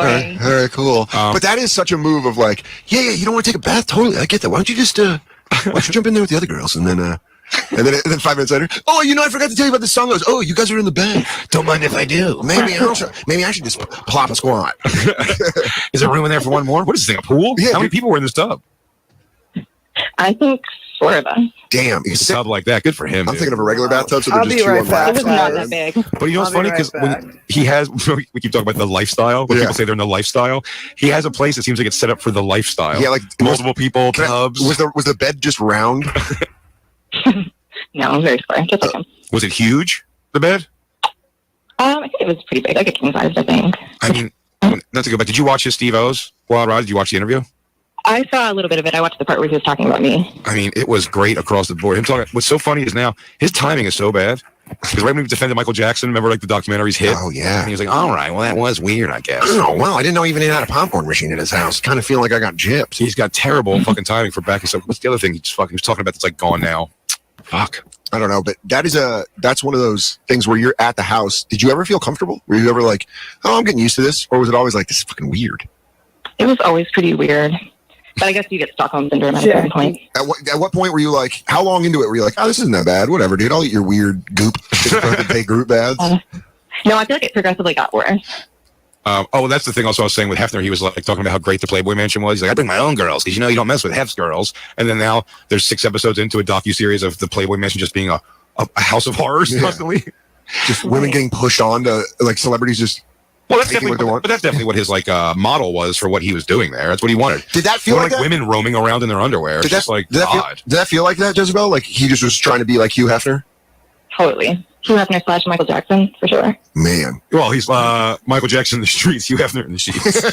All right, cool. But that is such a move of like, yeah, you don't want to take a bath? Totally, I get that. Why don't you just why don't you jump in there with the other girls and then 5 minutes later, "Oh, I forgot to tell you about this song." Goes, "Oh, you guys are in the band. Don't mind if I do. Maybe I should just plop a squat." Is there room in there for one more? What is this thing? A pool? Yeah, how many people were in this tub? I think 4 of us. Damn, a tub like that. Good for him. I'm thinking of a regular bathtub, so I'll they're just be two right on back. lap. It was not that big. But you know what's funny? Because when he has, we keep talking about the lifestyle. When people say they're in the lifestyle, he has a place that seems like it's set up for the lifestyle. Yeah, like multiple people, tubs. Was the bed just round? No, very square. Just like him. Was it huge? The bed? I think it was pretty big, like a king size, I think. I mean, not to go back. Did you watch his Steve O's Wild Ride? Did you watch the interview? I saw a little bit of it. I watched the part where he was talking about me. I mean, it was great across the board. Him talking. What's so funny is now his timing is so bad. Because right when he defended Michael Jackson, remember like the documentaries hit? Oh, yeah. And he was like, all right, well, that was weird, I guess. Oh, well, I didn't know even he had a popcorn machine in his house. Kind of feel like I got gypped. He's got terrible fucking timing for backing stuff. What's the other thing he was talking about that's like gone now? Fuck. I don't know, but that's one of those things where you're at the house. Did you ever feel comfortable? Were you ever like, oh, I'm getting used to this? Or was it always like, this is fucking weird? It was always pretty weird. But I guess you get Stockholm Syndrome at a certain point. At what point were you like, how long into it were you like, oh, this isn't that bad? Whatever, dude. I'll eat your weird goop. Take group baths. No, I feel like it progressively got worse. That's the thing also I was saying with Hefner. He was like talking about how great the Playboy Mansion was. He's like, I bring my own girls because, you don't mess with Hef's girls. And then now there's 6 episodes into a docuseries of the Playboy Mansion just being a house of horrors constantly. Just women getting pushed on to like celebrities just... Well, that's definitely what his like model was for what he was doing there. That's what he wanted. Did that feel like that? Women roaming around in their underwear? It's just like odd. Did that feel like that, Jezebel? Like he just was trying to be like Hugh Hefner? Totally. Hugh Hefner / Michael Jackson, for sure. Man. Well, he's Michael Jackson in the streets, Hugh Hefner in the sheets.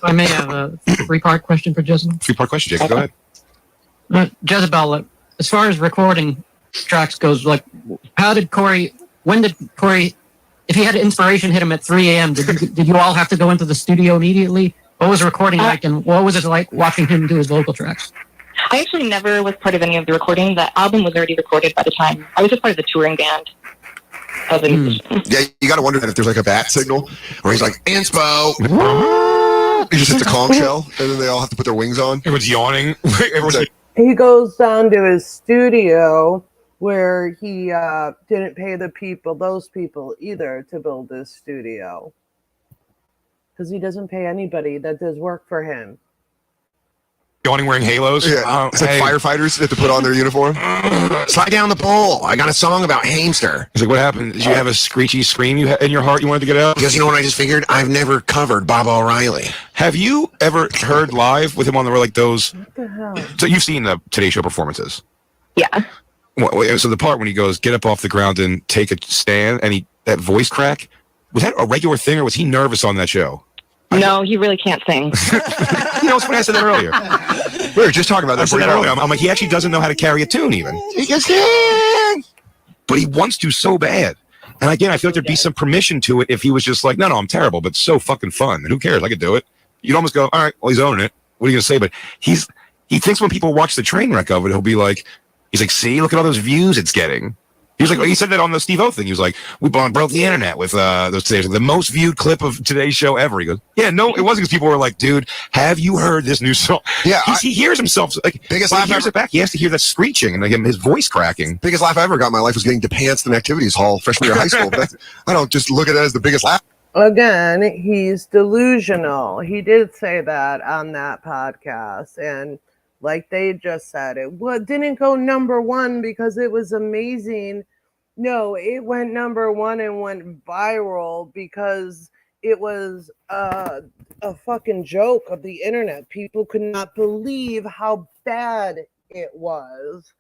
I may have a 3-part question for Jezebel. 3-part question, Jacob. Go ahead. Jezebel, as far as recording tracks goes, like, when did Corey, if he had inspiration hit him at 3 a.m., did you all have to go into the studio immediately? What was recording like, and what was it like watching him do his vocal tracks? I actually never was part of any of the recording. The album was already recorded by the time. I was just part of the touring band. As a musician. Yeah, you got to wonder if there's like a bat signal where he's like, inspo. He just hits a conch shell, and then they all have to put their wings on. Everyone's yawning. Everyone's like, he goes down to his studio where he didn't pay those people either to build this studio. Because he doesn't pay anybody that does work for him. Yawning wearing halos? Yeah, it's like firefighters that have to put on their uniform. Slide down the pole. I got a song about hamster. He's like, what happened? Did you have a screechy scream in your heart you wanted to get out? Because you know what I just figured? I've never covered Bob O'Reilly. Have you ever heard live with him on the like those? What the hell? So you've seen the Today Show performances? Yeah. So the part when he goes, get up off the ground and take a stand, and that voice crack, was that a regular thing or was he nervous on that show? No, he really can't sing. You know, it's funny, I said that earlier. We were just talking about that. I said that earlier. I'm like, he actually doesn't know how to carry a tune even. He can sing! But he wants to so bad. And again, I feel like there'd be some permission to it if he was just like, no, I'm terrible, but so fucking fun. And who cares? I could do it. You'd almost go, all right, well, he's owning it. What are you going to say? But he thinks when people watch the train wreck of it, he'll be like, he's like, see, look at all those views it's getting. He said that on the Steve O thing. He was like, we broke the internet with those Today Show, the most viewed clip of Today's Show ever. He goes, yeah, no, it wasn't because people were like, dude, have you heard this new song? Yeah, he hears himself. Like, biggest when laugh he hears ever. it back, he has to hear that screeching and like his voice cracking. Biggest laugh I ever got in my life was getting to pants in activities hall freshman year of high school. I don't just look at it as the biggest laugh. Again, he's delusional. He did say that on that podcast. And like they just said, it didn't go number 1 because it was amazing. No, it went number 1 and went viral because it was a fucking joke of the internet. People could not believe how bad it was.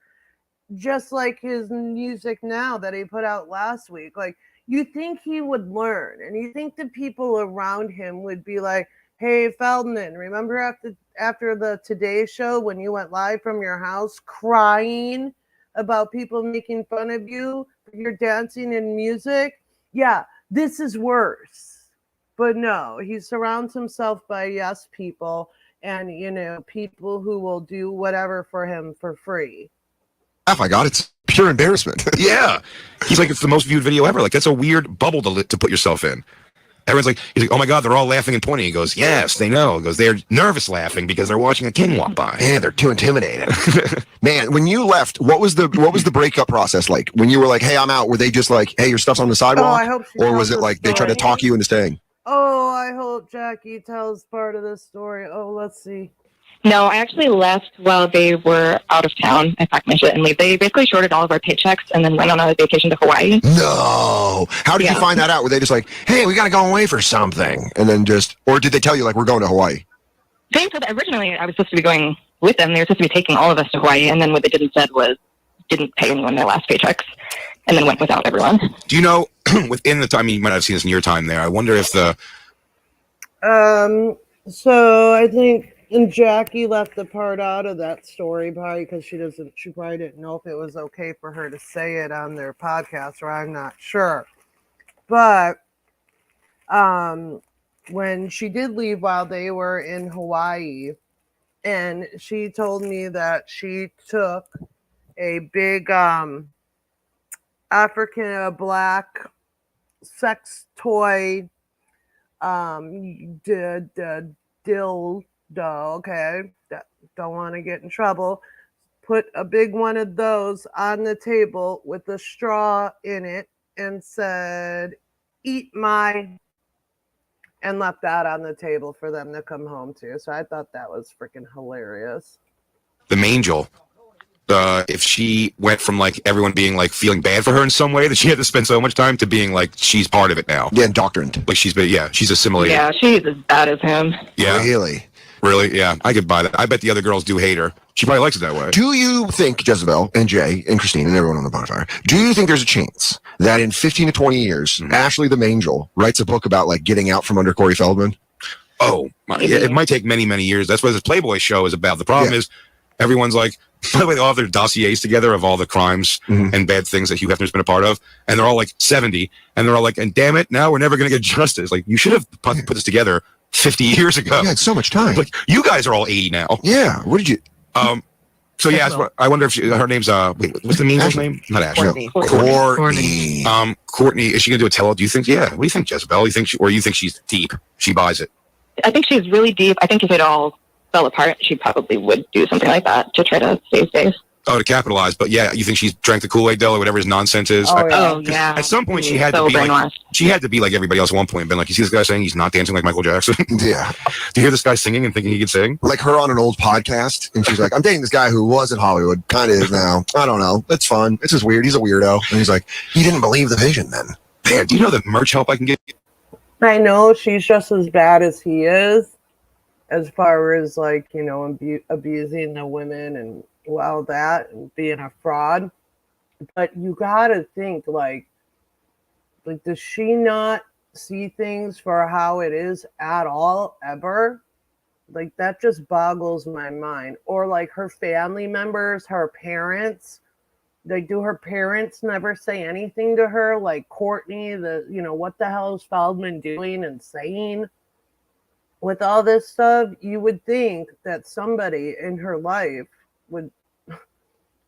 Just like his music now that he put out last week. Like, you think he would learn, and you think the people around him would be like, hey, Feldman, remember after the Today Show when you went live from your house crying about people making fun of you for your dancing and music? Yeah, this is worse. But no, he surrounds himself by yes people and, people who will do whatever for him for free. I got it's pure embarrassment. Yeah. He's like, it's the most viewed video ever. Like, that's a weird bubble to put yourself in. Everyone's like, he's like, oh my God, they're all laughing and pointing. He goes, yes, they know. He goes, they're nervous laughing because they're watching a king walk by. Yeah, they're too intimidating. Man, when you left, what was the breakup process like? When you were like, hey, I'm out, were they just like, hey, your stuff's on the sidewalk? I hope she or tells was it the like they tried to talk you into staying? Oh, I hope Jackie tells part of this story. Oh, let's see. No, I actually left while they were out of town. I packed my shit and leave. They basically shorted all of our paychecks and then went on a vacation to Hawaii. No. How did you find that out? Were they just like, hey, we got to go away for something? And then or did they tell you like, we're going to Hawaii? They said that originally I was supposed to be going with them. They were supposed to be taking all of us to Hawaii. And then what they didn't say was didn't pay anyone their last paychecks. and then went without everyone. Do you know, within the time, I mean, you might not have seen this in your time there, I wonder if the... So I think and Jackie left the part out of that story probably because she probably didn't know if it was okay for her to say it on their podcast, or I'm not sure. But when she did leave while they were in Hawaii, and she told me that she took a big African black sex toy dildo, okay, don't want to get in trouble, put a big one of those on the table with a straw in it and said, "Eat my," and left that on the table for them to come home to. So I thought that was freaking hilarious. The Mangel, if she went from like everyone being like feeling bad for her in some way that she had to spend so much time to being like she's part of it now. Yeah, indoctrined. Like she's assimilated. Yeah, she's as bad as him. Yeah. Really? Yeah. I could buy that. I bet the other girls do hate her. She probably likes it that way. Do you think, Jezebel and Jay and Christine and everyone on the bonfire, do you think there's a chance that in 15 to 20 years, Ashley the Mangel writes a book about like getting out from under Corey Feldman? Oh, yeah, it might take many, many years. That's what this Playboy show is about. The problem is everyone's like, by the way, they all have their dossiers together of all the crimes and bad things that Hugh Hefner's been a part of. And they're all like 70. And they're all like, and damn it, now we're never going to get justice. Like, you should have put this together 50 years ago. You had so much time. Like, you guys are all 80 now. Yeah. What did you... So yeah, I wonder if her name's what's the Mangel's name? Not Ashley. Courtney. Courtney. Is she gonna do a tell? Do you think? Yeah. What do you think, Jezebel? You think she's deep? She buys it. I think she's really deep. I think if it all fell apart, she probably would do something like that to try to save face. Oh, to capitalize. But yeah, you think she's drank the Kool-Aid though, or whatever his nonsense is? Yeah. At some point, she had to be like everybody else at one point and been like, you see this guy saying he's not dancing like Michael Jackson? Yeah. Do you hear this guy singing and thinking he could sing? Like her on an old podcast, and she's like, I'm dating this guy who was in Hollywood, kind of is now. I don't know. It's fun. It's just weird. He's a weirdo. And he's like, he didn't believe the vision then. Man, do you know the merch help I can get? I know she's just as bad as he is, as far as like, you know, abusing the women and all that and being a fraud. But you gotta think like does she not see things for how it is at all ever? Like that just boggles my mind. Or like her family members, her parents, like do her parents never say anything to her? Like Courtney, what the hell is Feldman doing and saying with all this stuff? You would think that somebody in her life would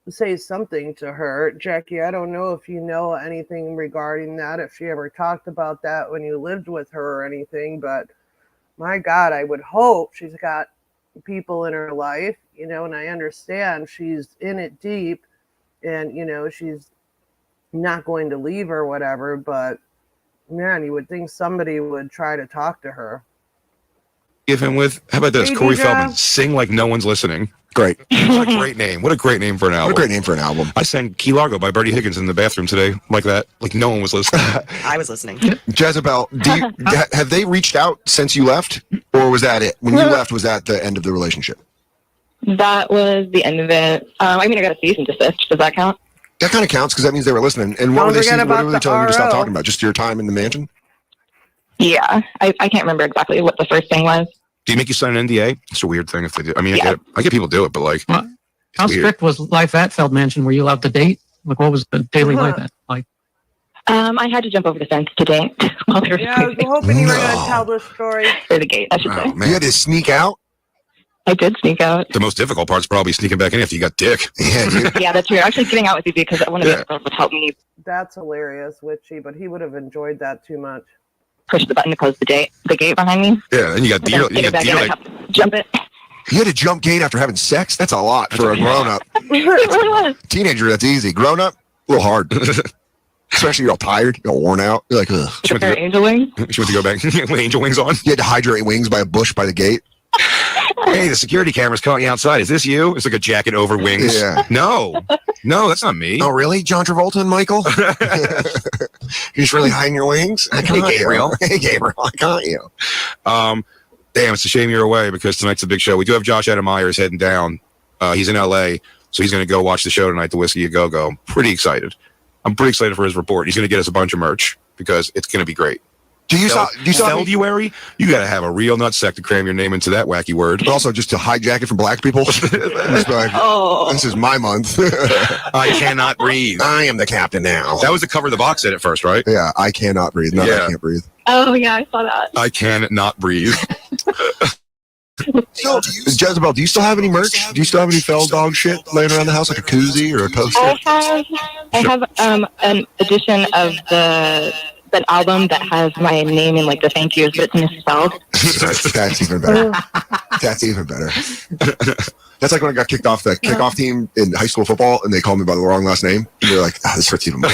say something to her. Jackie, I don't know if you know anything regarding that, if she ever talked about that when you lived with her or anything, but my God, I would hope she's got people in her life, and I understand she's in it deep and, she's not going to leave or whatever, but man, you would think somebody would try to talk to her. Give him with, how about this? Hey, Corey Deidre. Feldman, Sing Like No One's Listening. Great. What a great name. What a great name for an album. What a great name for an album. I sang Key Largo by Bertie Higgins in the bathroom today, like that. Like no one was listening. I was listening. Jezebel, have they reached out since you left? Or was that it? When you left, was that the end of the relationship? That was the end of it. I got a cease and desist. Does that count? That kind of counts because that means they were listening. And what were they telling you to stop talking about? Just your time in the mansion? Yeah. I can't remember exactly what the first thing was. Do you make you sign an NDA? It's a weird thing if they do. I mean, I get people do it, but like, how strict was life at Feld Mansion? Were you allowed to date? Like, what was the daily life at like? I had to jump over the fence to date while they were I was hoping you were going to tell this story. For the gate, I should say. Man. You had to sneak out? I did sneak out. The most difficult part's probably sneaking back in after you got dick. Yeah, that's weird. Actually, getting out was easy because one of the girls would help me. That's hilarious, Witchy, but he would have enjoyed that too much. Push the button to close the gate behind me. Yeah, and you got jump it. You had to jump gate after having sex? That's a lot for a grown-up. It really was. Teenager, that's easy. Grown-up, a little hard. Especially you're all tired, you're all worn out. You're like, ugh. She went angel wings? She went to go back with angel wings on. You had to hydrate wings by a bush by the gate. Hey, the security camera's caught you outside. Is this you? It's like a jacket over wings. Yeah. No, that's not me. Oh, really? John Travolta and Michael? You're just really hiding your wings? Hey, Gabriel. Hey, Gabriel, I got you. Damn, it's a shame you're away because tonight's a big show. We do have Josh Adam Myers heading down. He's in LA, so he's going to go watch the show tonight, the Whiskey A Go-Go. I'm pretty excited. I'm pretty excited for his report. He's going to get us a bunch of merch because it's going to be great. Do you saw Felduary? You got to have a real nutsack to cram your name into that wacky word. But also just to hijack it from black people. This is my month. I cannot breathe. I am the captain now. That was the cover of the box set at first, right? Yeah, I cannot breathe. No, I can't breathe. Oh yeah, I saw that. I cannot breathe. So, Jezebel, do you still have any merch? Do you still have any Feld dog shit laying around the house, like a koozie or a toaster? I have an edition of that album that has my name in like the thank yous, but it's misspelled. That's even better. That's even better. That's like when I got kicked off the kickoff team in high school football, and they called me by the wrong last name. And they're like, this hurts even more.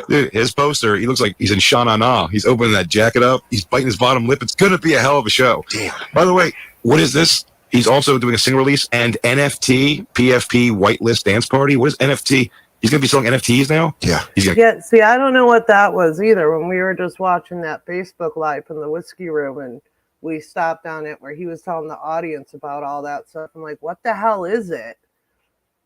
Dude, his poster, he looks like he's in Sha-Na-Na. He's opening that jacket up. He's biting his bottom lip. It's going to be a hell of a show. Damn. By the way, what is this? He's also doing a single release and NFT, PFP, Whitelist Dance Party. What is NFT? He's going to be selling NFTs now? Yeah. Yeah, see, I don't know what that was either. When we were just watching that Facebook Live in the whiskey room and we stopped on it where he was telling the audience about all that stuff. I'm like, what the hell is it?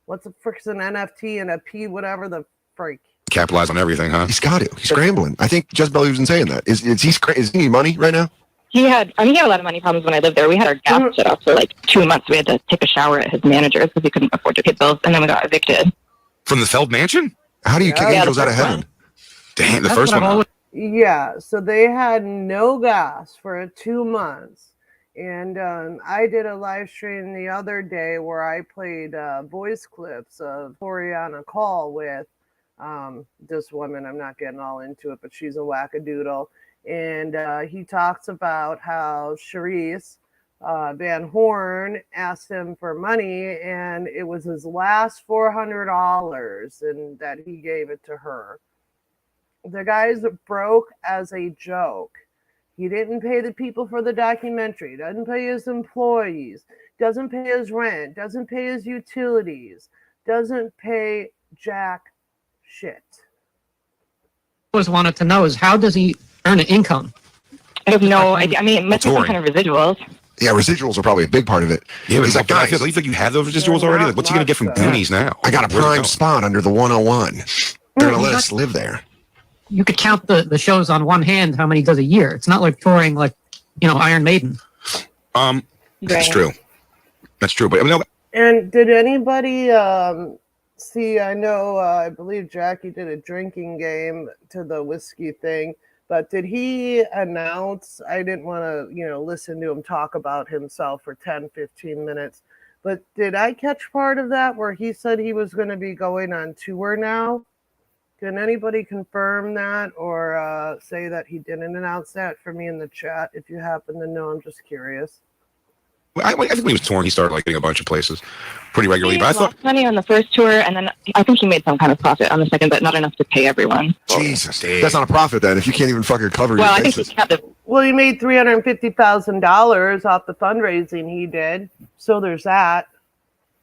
What's a freaking NFT and a P, whatever the freak? Capitalize on everything, huh? He's got it. He's scrambling. I think Jezebel was saying that. Is he need money right now? He had a lot of money problems when I lived there. We had our gas shut off for like 2 months. We had to take a shower at his manager's because we couldn't afford to pay bills, and then we got evicted. From the Feld Mansion? How do you kick angels out of heaven? Damn, the first one. Yeah, so they had no gas for 2 months. And I did a live stream the other day where I played voice clips of Tori on a call with this woman. I'm not getting all into it, but she's a wackadoodle. And he talks about how Charisse Van Horn asked him for money, and it was his last $400, and that he gave it to her. The guy's broke as a joke. He didn't pay the people for the documentary, doesn't pay his employees, doesn't pay his rent, doesn't pay his utilities, doesn't pay jack shit. Always wanted to know is how does he earn an income? I have no idea. I mean, it must be some kind of residuals. Yeah, residuals are probably a big part of it. Yeah, but he's like, guys, you think you have those residuals already? Like, what's he going to get from Goonies now? I got a prime spot under the 101. They're going to let us live there. You could count the shows on one hand how many he does a year. It's not like touring like, Iron Maiden. That's true. That's true. But I mean, and did anybody see? I know, I believe Jackie did a drinking game to the whiskey thing, but did he announce? I didn't want to, listen to him talk about himself for 10, 15 minutes. But did I catch part of that where he said he was going to be going on tour now? Can anybody confirm that or say that he didn't announce that for me in the chat? If you happen to know, I'm just curious. I think when he was touring, he started getting a bunch of places pretty regularly. But I thought money on the first tour, and then I think he made some kind of profit on the second, but not enough to pay everyone. Jesus, that's not a profit then. If you can't even fucking cover your bases. Well, he made $350,000 off the fundraising he did, so there's that.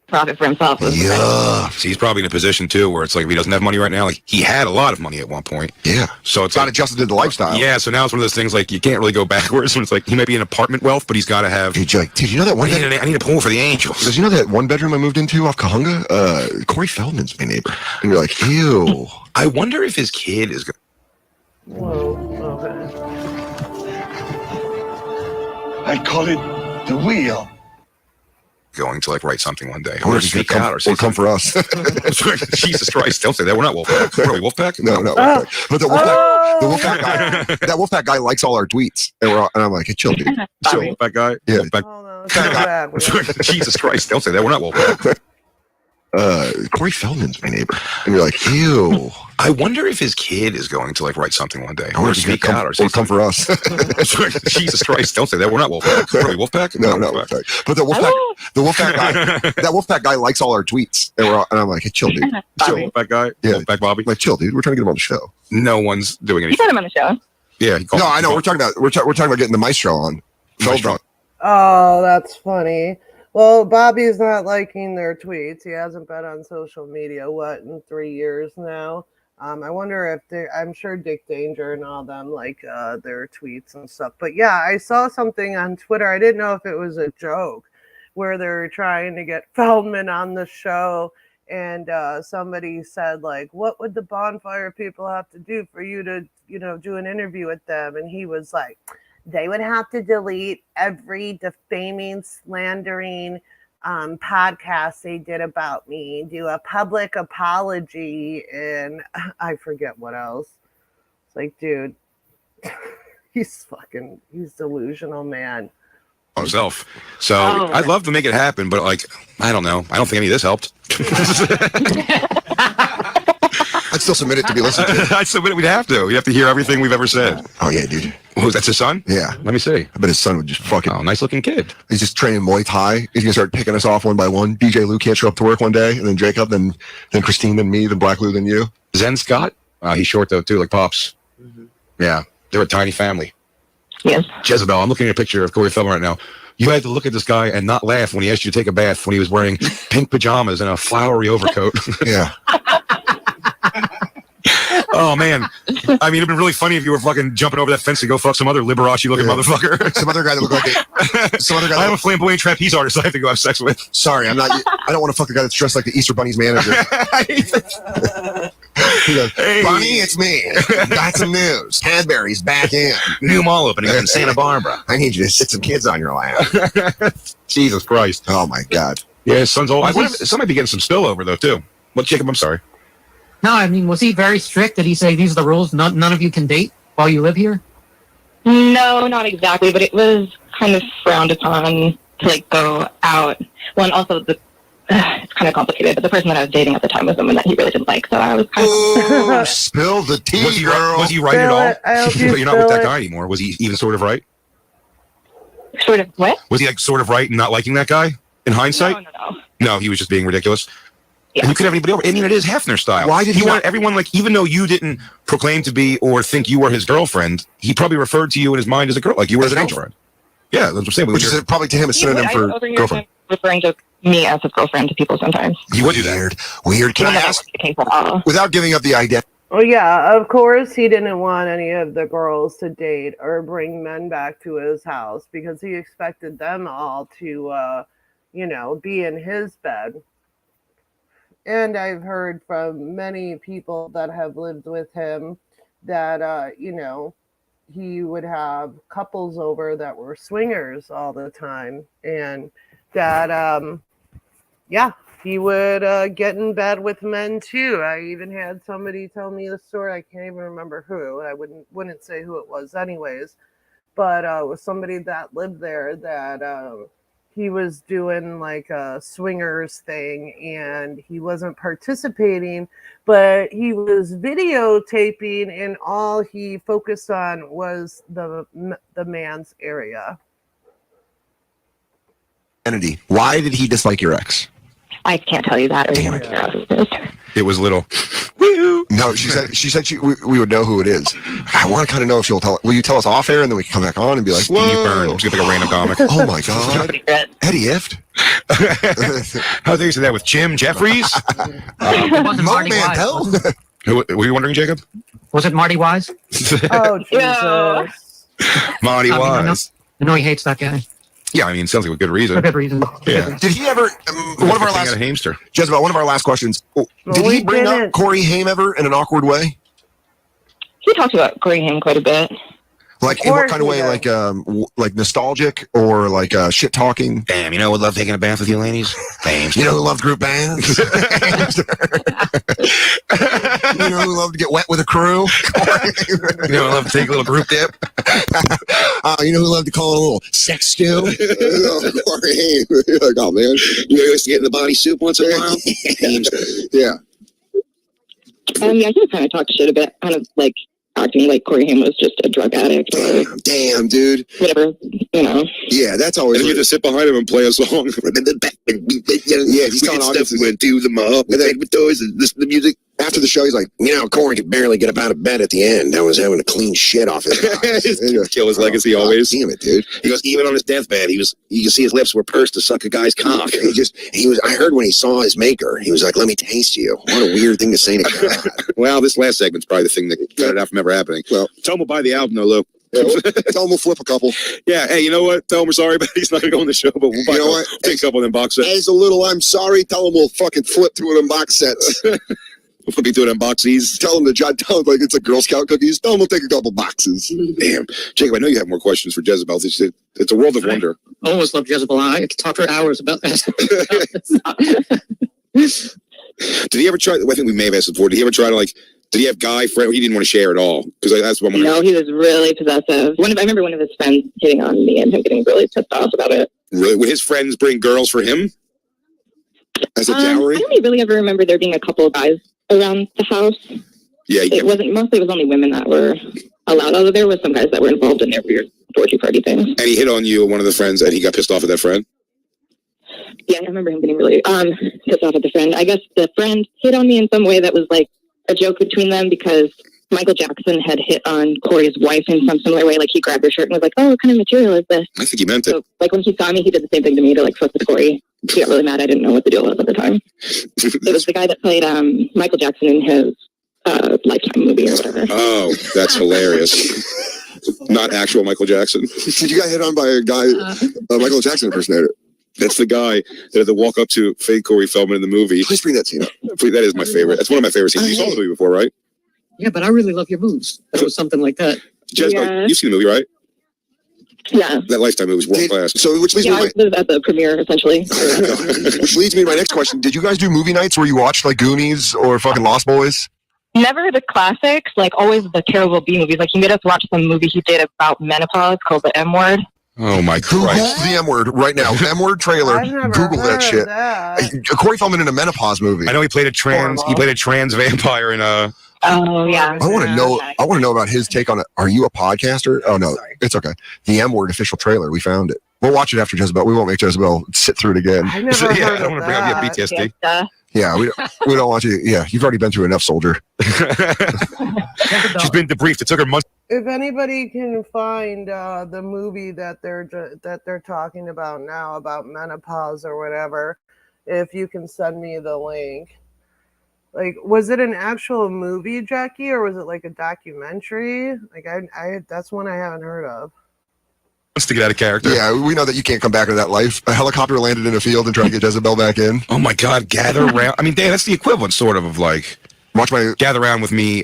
Profit for himself. Yeah, so he's probably in a position too where it's like if he doesn't have money right now, like he had a lot of money at one point. Yeah, so it's got adjusted to the lifestyle. Yeah, so now it's one of those things like you can't really go backwards. When it's like he might be in apartment wealth, but he's got to have. Dude, you know that one? I need a pool for the Angels. Because you know that one bedroom I moved into off Kahunga? Corey Feldman's my neighbor, and you're like, ew. I wonder if his kid is. Whoa. Okay. I call it the wheel. Going to write something one day. Or sneak out or come for us. Jesus Christ! Don't say that. We're not Wolfpack. We're Wolfpack. No, Wolfpack. But the Wolfpack guy, that Wolfpack guy likes all our tweets, and I'm like, hey, chill, dude. Chill, Wolfpack guy. Yeah. Wolfpack. Jesus Christ! Don't say that. We're not Wolfpack. Corey Feldman's my neighbor, and you're like, ew. I wonder if his kid is going to write something one day. Or sneak out or come for us. Jesus Christ! Don't say that. We're not Wolfpack. We're Wolfpack. No, Wolfpack. But the Wolfpack guy, that Wolfpack guy likes all our tweets, and I'm like, hey, chill, dude. Chill, Wolfpack guy. Yeah, Wolfpack Bobby. Like, chill, dude. We're trying to get him on the show. No one's doing anything. You got him on the show. Yeah. No, I know. We're talking about getting the Maestro on. Maestro. Oh, that's funny. Well, Bobby's not liking their tweets. He hasn't been on social media, in 3 years now. I wonder if I'm sure Dick Danger and all them like their tweets and stuff. But yeah, I saw something on Twitter. I didn't know if it was a joke where they're trying to get Feldman on the show. And somebody said, like, what would the bonfire people have to do for you to, do an interview with them? And he was like, they would have to delete every defaming, slandering podcast they did about me, do a public apology, and I forget what else. It's like, dude, he's delusional, man. Himself. So I'd love to make it happen, but like, I don't know. I don't think any of this helped. I'd still submit it to be listened to. I'd submit it. We'd have to. You have to hear everything we've ever said. Oh yeah, dude. Oh, that's his son? Yeah. Let me see. I bet his son would just fucking. Oh, nice looking kid. He's just training Muay Thai. He's gonna start picking us off one by one. DJ Lou can't show up to work one day, and then Jacob, then Christine, then me, then Black Lou, then you. Zen Scott? He's short though too, like Pops. Mm-hmm. Yeah, they're a tiny family. Yes. Jezebel, I'm looking at a picture of Corey Feldman right now. You had to look at this guy and not laugh when he asked you to take a bath when he was wearing pink pajamas and a flowery overcoat. Yeah. Oh, man. I mean, it'd been really funny if you were fucking jumping over that fence to go fuck some other Liberace-looking motherfucker. Some other guy that looked like some other guy. I am a flamboyant trapeze artist I have to go have sex with. Sorry, I don't want to fuck a guy that's dressed like the Easter Bunny's manager. He goes, Hey. Bunny, it's me. Got some news. Cadbury's back in. New mall opening in Santa Barbara. I need you to sit some kids on your lap. Jesus Christ. Oh, my God. Yeah, his son's old. Some might be getting some spillover, though, too. What, Jacob? I'm sorry. No, I mean, was he very strict? Did he say these are the rules? None of you can date while you live here? No, not exactly, but it was kind of frowned upon to like go out. Well, and also it's kind of complicated, but the person that I was dating at the time was someone that he really didn't like, so I was kind of spill the tea, girl. Was he right at all? But you're not with that guy anymore. Was he even sort of right? Sort of what? Was he like sort of right in not liking that guy in hindsight? No, he was just being ridiculous. Yeah. And you could have anybody over. I mean, it is Hefner style. Why did he want everyone, like, even though you didn't proclaim to be or think you were his girlfriend, he probably referred to you in his mind as a girl, like you were as an angel friend. Yeah, that's what I'm saying. Which is probably to him a synonym for girlfriend. Referring to me as a girlfriend to people sometimes. He would do that. Weird. Can I ask? Without giving up the identity. Oh yeah, of course he didn't want any of the girls to date or bring men back to his house because he expected them all to, be in his bed. And I've heard from many people that have lived with him that, he would have couples over that were swingers all the time. And that, he would get in bed with men too. I even had somebody tell me the story. I can't even remember who. I wouldn't say who it was anyways. But it was somebody that lived there that... he was doing like a swingers thing and he wasn't participating, but he was videotaping and all he focused on was the man's area. Identity. Why did he dislike your ex? I can't tell you that. Or Damn it. It was little. No, she said we would know who it is. I want to kind of know if she'll tell. Will you tell us off air and then we can come back on and be like, whoa. You burn. Just gonna pick a random comic. Oh my God. Eddie Ift. How they say that with Jim Jeffries? Marty Mantel. Who were you wondering, Jacob? Was it Marty Wise? Oh Jesus. Marty Wise. I know he hates that guy. Yeah, I mean, sounds like a good reason. A good reason. Yeah. Did he ever? One of our last hamster. Jezebel. One of our last questions. Did he bring up Corey Haim ever in an awkward way? He talked about Corey Haim quite a bit. Like in what kind of way? Like nostalgic or like shit talking? Damn, you know who would love taking a bath with you, ladies? Damn. You know who loved group bands? You know who loved to get wet with a crew? You know who loved to take a little group dip? You know who loved to call it a little sex stew? Corey Haim. Like, oh man, you used to get in the body soup once in a while. Yeah. Yeah, he kind of talked shit a bit, kind of like acting like Corey Haim was just a drug addict or damn, dude. Whatever, Yeah, that's always. And you just sit behind him and play a song. Yeah, he's telling stuff. We went to the mall with the toys and listen to music. After the show, he's like, Corey could barely get up out of bed at the end. I was having to clean shit off his eyes. Kill his legacy always. Damn it, dude. He goes, even on his deathbed, you can see his lips were pursed to suck a guy's cock. I heard when he saw his maker, he was like, let me taste you. What a weird thing to say to God. Well, this last segment's probably the thing that cut it out from ever happening. Well, tell him we'll buy the album, though, Lou. Yeah, tell him we'll flip a couple. Yeah, hey, you know what? Tell him we're sorry, but he's not going to go on the show, but we'll buy take a couple of them box sets. As a little I'm sorry, tell him we'll fucking flip 2 of them box sets. We'll flip 2 of them boxies. Tell him like it's a Girl Scout cookies. Tell him we'll take a couple boxes. Damn. Jacob, I know you have more questions for Jezebel. It's a world of wonder. I always love Jezebel. I could talk for hours about that. Did he ever try, I think we may have asked before, did he ever try to did he have guy friend? He didn't want to share at all. Because that's what No, he was really possessive. I remember one of his friends hitting on me and him getting really pissed off about it. Really? Would his friends bring girls for him? As a dowry? I don't really ever remember there being a couple of guys around the house. Yeah. It was only women that were allowed, although there was some guys that were involved in their weird orgy party things. And he hit on you, one of the friends, and he got pissed off at that friend? Yeah, I remember him getting really pissed off at the friend. I guess the friend hit on me in some way that was like a joke between them because Michael Jackson had hit on Corey's wife in some similar way. Like he grabbed her shirt and was like, "Oh, what kind of material is this?" I think he meant it. So, like when he saw me, he did the same thing to me to fuck with Corey. He got really mad. I didn't know what the deal was at the time. It was the guy that played Michael Jackson in his Lifetime movie or whatever. Oh, that's hilarious. Not actual Michael Jackson. Did you get hit on by a guy, Michael Jackson impersonator? That's the guy that had to walk up to fake Corey Feldman in the movie. Please bring that scene up. That is my favorite. That's one of my favorite scenes. You saw the movie before, right? Yeah, but I really love your moves. It was something like that. Jezebel, you've seen the movie, right? Yeah. That Lifetime movie was world class. So, which leads I was at the premiere, essentially. Which leads me to my next question. Did you guys do movie nights where you watched Goonies or fucking Lost Boys? Never the classics, always the terrible B movies. He made us watch some movie he did about menopause called The M Word. Oh my Google Christ. the M word right now. M word trailer. Google that shit. Corey Feldman in a menopause movie. I know he played a trans vampire in a. Oh yeah. I want to know. I want to know about his take on it. Are you a podcaster? Oh no, it's okay. The M word official trailer. We found it. We'll watch it after Jezebel. We won't make Jezebel sit through it again. I never heard I don't want to bring up your PTSD. Yeah, we don't want you. Yeah, you've already been through enough, soldier. She's been debriefed. It took her months. If anybody can find the movie that they're talking about now about menopause or whatever, if you can send me the link. Was it an actual movie, Jackie, or was it a documentary? I that's one I haven't heard of. To get out of character. Yeah, we know that you can't come back into that life. A helicopter landed in a field and tried to get Jezebel back in. Oh my God, gather around. I mean, Dan, that's the equivalent sort of watch my gather around with me.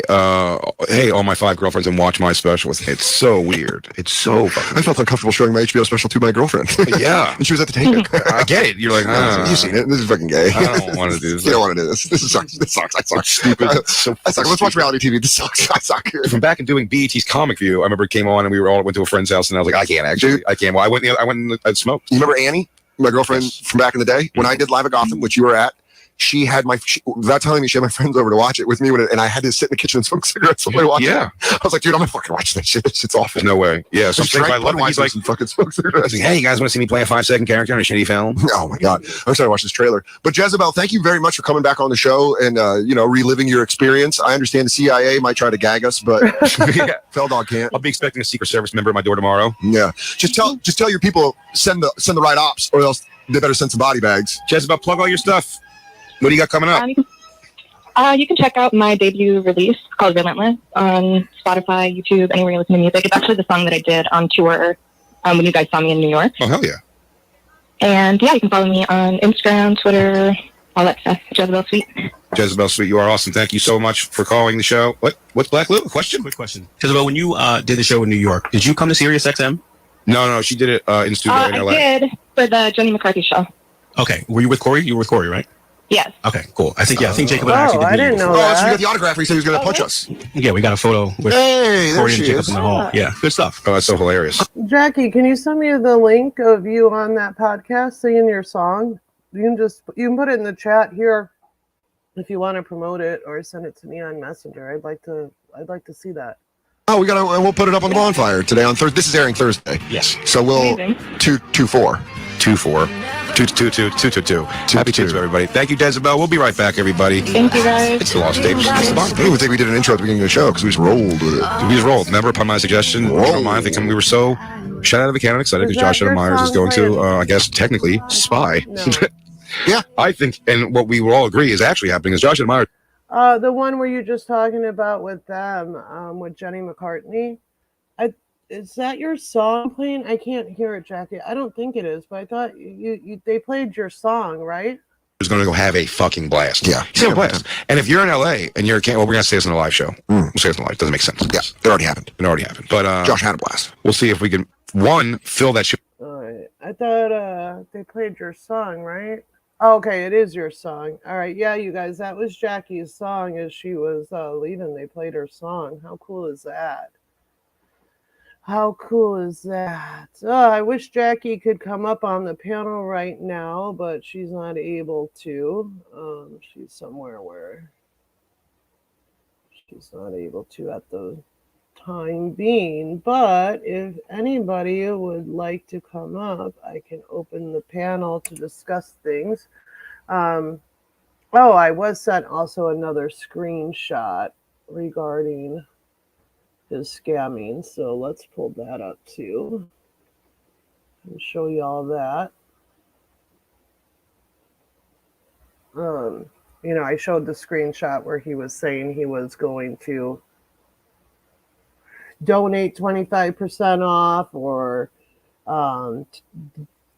Hey, all my 5 girlfriends and watch my special. It's so weird. It's so fucking I felt uncomfortable showing my HBO special to my girlfriend. Yeah. And she was at the table. I get it. You're like, you've seen it. This is fucking gay. I don't want to do this. You don't want to do this. This sucks. This sucks. I suck. Stupid. I suck. Let's watch reality TV. This sucks. I suck. From back in doing BET's Comic View, I remember it came on and we went to a friend's house and I was like, I can't actually. I can't. Well, I went and smoked. You remember Annie, my girlfriend from back in the day? When I did Live at Gotham, which you were at, she had without telling me, she had my friends over to watch it with me, and I had to sit in the kitchen and smoke cigarettes while I watched it. I was like, dude, I'm not fucking watching that shit. This shit's awful. No way. Yeah, something I love. He's like, fucking smoke cigarettes. Hey, you guys want to see me play a 5-second character in a shitty film? Oh my God. I'm excited to watch this trailer. But Jezebel, thank you very much for coming back on the show and reliving your experience. I understand the CIA might try to gag us, but Feldog can't. I'll be expecting a Secret Service member at my door tomorrow. Yeah. Just tell your people, send the right ops, or else they better send some body bags. Jezebel, plug all your stuff. What do you got coming up? You can check out my debut release called Relentless on Spotify, YouTube, anywhere you listen to music. It's actually the song that I did on tour when you guys saw me in New York. Oh, hell yeah. And yeah, you can follow me on Instagram, Twitter, all that stuff. Jezebel Sweet. Jezebel Sweet, you are awesome. Thank you so much for calling the show. What's Black Lou? Question? Quick question. Jezebel, when you did the show in New York, did you come to Sirius XM? No, she did it in studio in LA. I did for the Jenny McCarthy show. Okay. Were you with Corey? You were with Corey, right? Yes. Okay, cool. I think Jacob and I actually did I didn't know that. So we got the autograph. He said he was going to punch us. Yeah, we got a photo with Corey and Jacob in the hall. Yeah, good stuff. Oh, that's so hilarious. Jackie, can you send me the link of you on that podcast singing your song? You can put it in the chat here if you want to promote it, or send it to me on Messenger. I'd like to see that. Oh, we'll put it up on the bonfire today on Thursday. This is airing Thursday. Yes. So we'll 2-4. 2-4. Happy Tuesday, everybody. Thank you, Jezebel. We'll be right back, everybody. Thank you, guys. It's the Lost Tapes. I don't even think we did an intro at the beginning of the show because we just rolled with it. We just rolled. Remember, upon my suggestion, I think we were so shut out of the cannon excited because Josh Adam Myers is going to, I guess, technically spy. No. Yeah. I think, and what we will all agree is actually happening is Josh Adam Myers. The one where you're just talking about with them, with Jenny McCartney. Is that your song playing? I can't hear it, Jackie. I don't think it is, but I thought they played your song, right? Is going to go have a fucking blast. Yeah. He's going to blast. And if you're in LA and you're well, we're going to say this in a live show. We'll say this in a live. Doesn't make sense. Yeah. It already happened. But Josh had a blast. We'll see if we can fill that shit. All right. I thought they played your song, right? Oh, okay, it is your song. All right, yeah, you guys, that was Jackie's song as she was leaving. They played her song. How cool is that? How cool is that? Oh, I wish Jackie could come up on the panel right now, but she's not able to. She's somewhere where she's not able to at the time being. But if anybody would like to come up, I can open the panel to discuss things. Oh, I was sent also another screenshot regarding his scamming, so let's pull that up too and show you all that. I showed the screenshot where he was saying he was going to donate 25% off or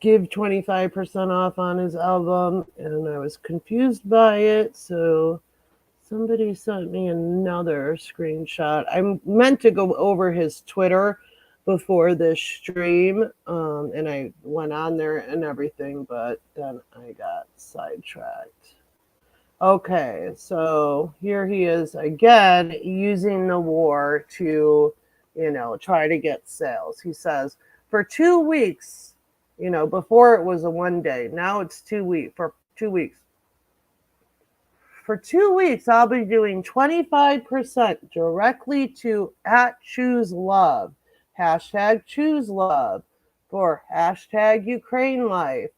give 25% off on his album, and I was confused by it, so somebody sent me another screenshot. I meant to go over his Twitter before this stream, and I went on there and everything, but then I got sidetracked. Okay, so here he is again using the war to, try to get sales. He says, for 2 weeks, before it was a 1 day, now it's 2 weeks, for 2 weeks. For 2 weeks, I'll be doing 25% directly to @ChooseLove, #ChooseLove, for #UkraineLife.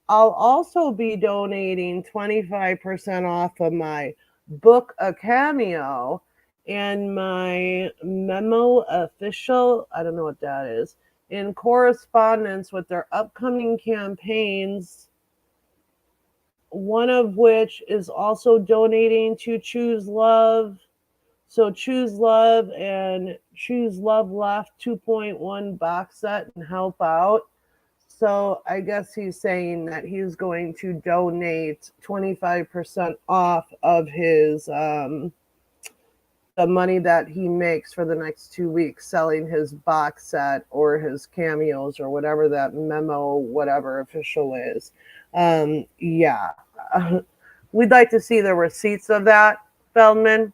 I'll also be donating 25% off of my book A Cameo and my memo official, I don't know what that is, in correspondence with their upcoming campaigns, one of which is also donating to Choose Love. So Choose Love and Choose Love Left 2.1 box set and help out. So I guess he's saying that he's going to donate 25% off of his the money that he makes for the next 2 weeks selling his box set or his cameos or whatever that memo, whatever official is. Yeah. We'd like to see the receipts of that, Feldman.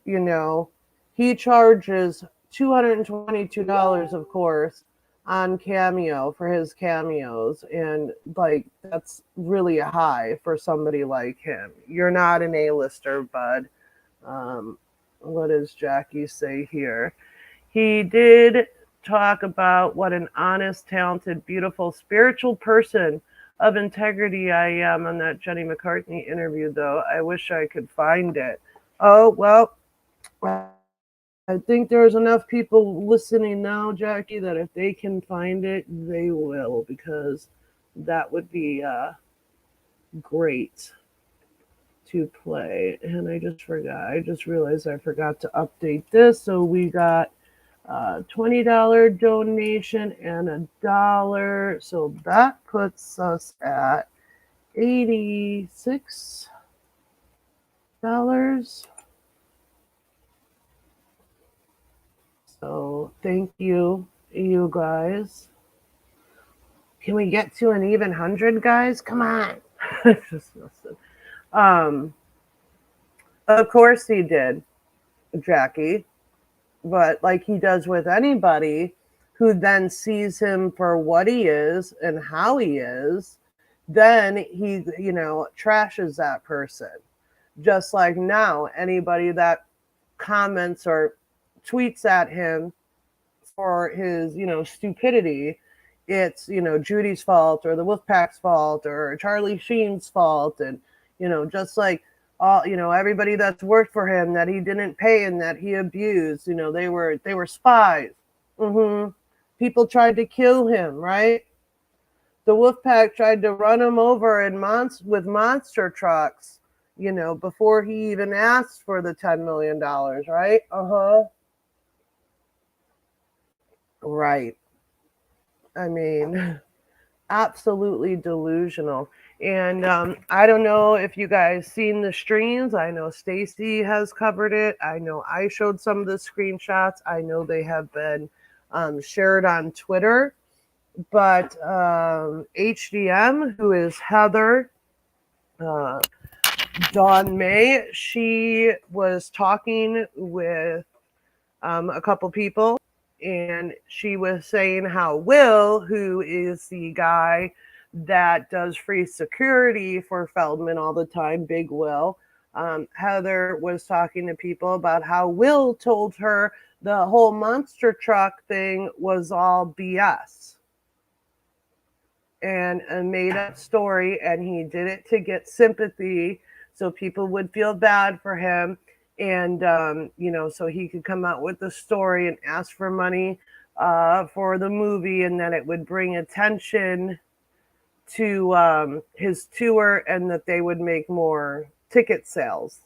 He charges $222, of course, on Cameo for his cameos, and that's really high for somebody like him. You're not an A-lister, bud. What does Jackie say here? He did talk about what an honest, talented, beautiful, spiritual person of integrity I am on that Jenny McCartney interview, though. I wish I could find it. Oh, well, I think there's enough people listening now, Jackie, that if they can find it, they will, because that would be great to play. And I just realized I forgot to update this. So we got $20 donation and $1. So that puts us at $86. So thank you, you guys. Can we get to an even 100, guys? Come on. Just listen. Of course he did, Jackie. But like he does with anybody who then sees him for what he is and how he is, then he, trashes that person. Just like now, anybody that comments or tweets at him for his, stupidity, it's, Judy's fault or the Wolfpack's fault or Charlie Sheen's fault. And, just like all, everybody that's worked for him that he didn't pay and that he abused, they were spies. People tried to kill him, right? The Wolfpack tried to run him over with monster trucks, before he even asked for the $10 million, right? Right. I mean, absolutely delusional. And I don't know if you guys seen the streams. I know Stacy has covered it. I know I showed some of the screenshots. I know they have been shared on Twitter. But HDM, who is Heather Dawn May, she was talking with a couple people, and she was saying how Will, who is the guy that does free security for Feldman all the time, Big Will, Heather was talking to people about how Will told her the whole monster truck thing was all BS and a made up story, and he did it to get sympathy so people would feel bad for him, and so he could come out with the story and ask for money for the movie, and then it would bring attention to his tour, and that they would make more ticket sales.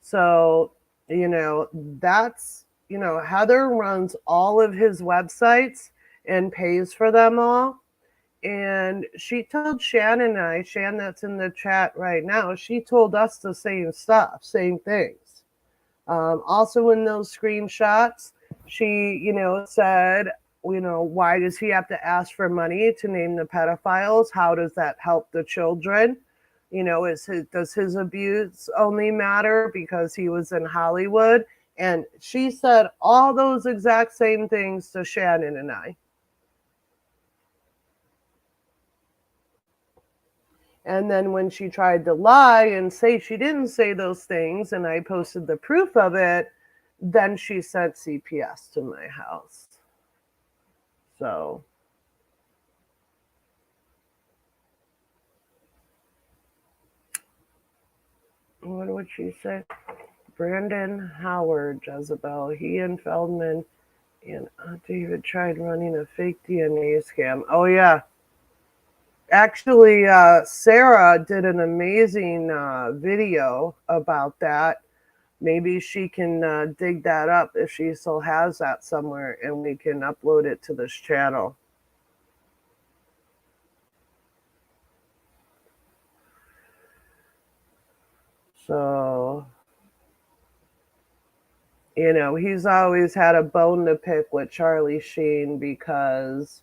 So that's Heather runs all of his websites and pays for them all. And she told Shannon and I, Shan that's in the chat right now, she told us the same stuff, same things. Also in those screenshots, she, said, why does he have to ask for money to name the pedophiles? How does that help the children? Does his abuse only matter because he was in Hollywood? And she said all those exact same things to Shannon and I. And then when she tried to lie and say she didn't say those things, and I posted the proof of it, then she sent CPS to my house. So what would she say? Brandon Howard, Jezebel, he and Feldman and David tried running a fake DNA scam. Oh, yeah. Actually, Sarah did an amazing video about that. Maybe she can dig that up if she still has that somewhere, and we can upload it to this channel. So, he's always had a bone to pick with Charlie Sheen because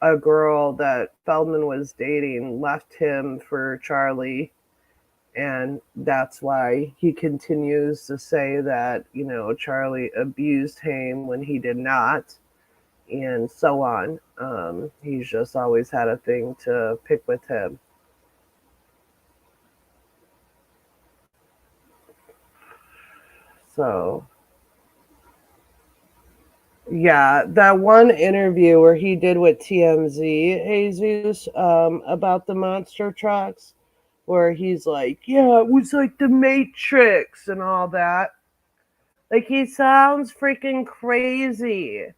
a girl that Feldman was dating left him for Charlie, and that's why he continues to say that Charlie abused him when he did not, and so on. He's just always had a thing to pick with him. So yeah, that one interview where he did with TMZ, Jesus, about the monster trucks, where he's like, yeah, it was like the Matrix and all that. Like, he sounds freaking crazy.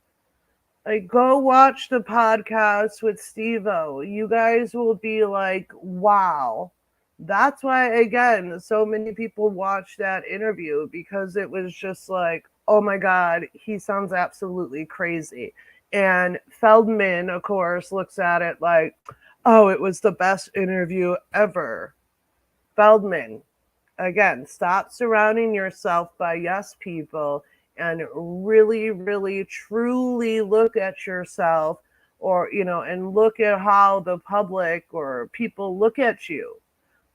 Like, go watch the podcast with Steve-O. You guys will be like, wow. That's why, again, so many people watched that interview, because it was just like, oh my God, he sounds absolutely crazy. And Feldman, of course, looks at it like, oh, it was the best interview ever. Feldman, again, stop surrounding yourself by yes people and really, really, truly look at yourself, or, and look at how the public or people look at you.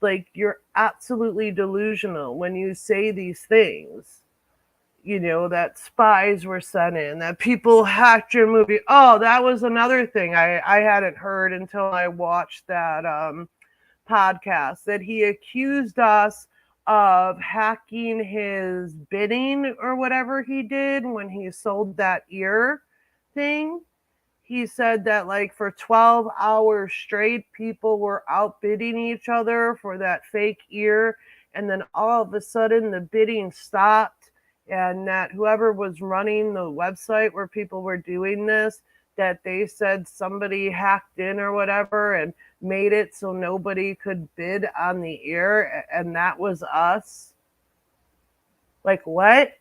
Like, you're absolutely delusional when you say these things. That spies were sent in, that people hacked your movie. Oh, that was another thing I hadn't heard until I watched that podcast, that he accused us of hacking his bidding or whatever he did when he sold that ear thing. He said that, like, for 12 hours straight, people were outbidding each other for that fake ear, and then all of a sudden the bidding stopped, and that whoever was running the website where people were doing this, that they said somebody hacked in or whatever and made it so nobody could bid on the ear, and that was us. Like, what?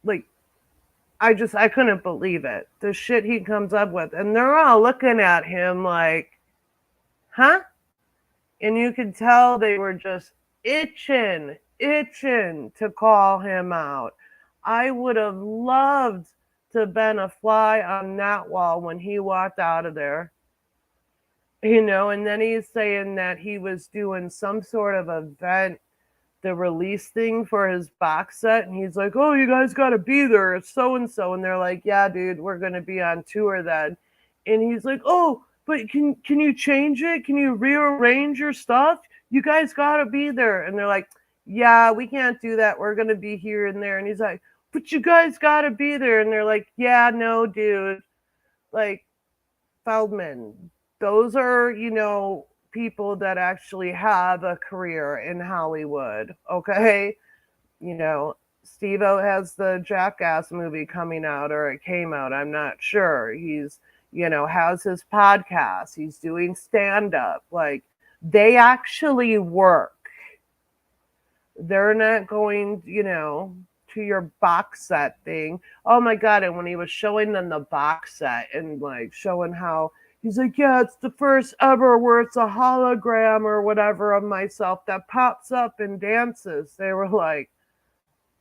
like, I couldn't believe it. The shit he comes up with. And they're all looking at him like, huh? And you could tell they were just itching to call him out. I would have loved to have been a fly on that wall when he walked out of there. And then he's saying that he was doing some sort of event, the release thing for his box set, and he's like, oh, you guys got to be there, it's so and so, and they're like, yeah, dude, we're going to be on tour then. And he's like, oh, but can you change it, can you rearrange your stuff, you guys got to be there. And they're like, yeah, we can't do that, we're going to be here and there. And he's like, but you guys got to be there. And they're like, yeah, no, dude, like, Feldman, those are, people that actually have a career in Hollywood, okay? Steve-O has the Jackass movie coming out, or it came out, I'm not sure. He's, has his podcast, he's doing stand-up. Like, they actually work. They're not going, to your box set thing. Oh my God, and when he was showing them the box set and like showing how he's like, yeah, it's the first ever where it's a hologram or whatever of myself that pops up and dances. They were like,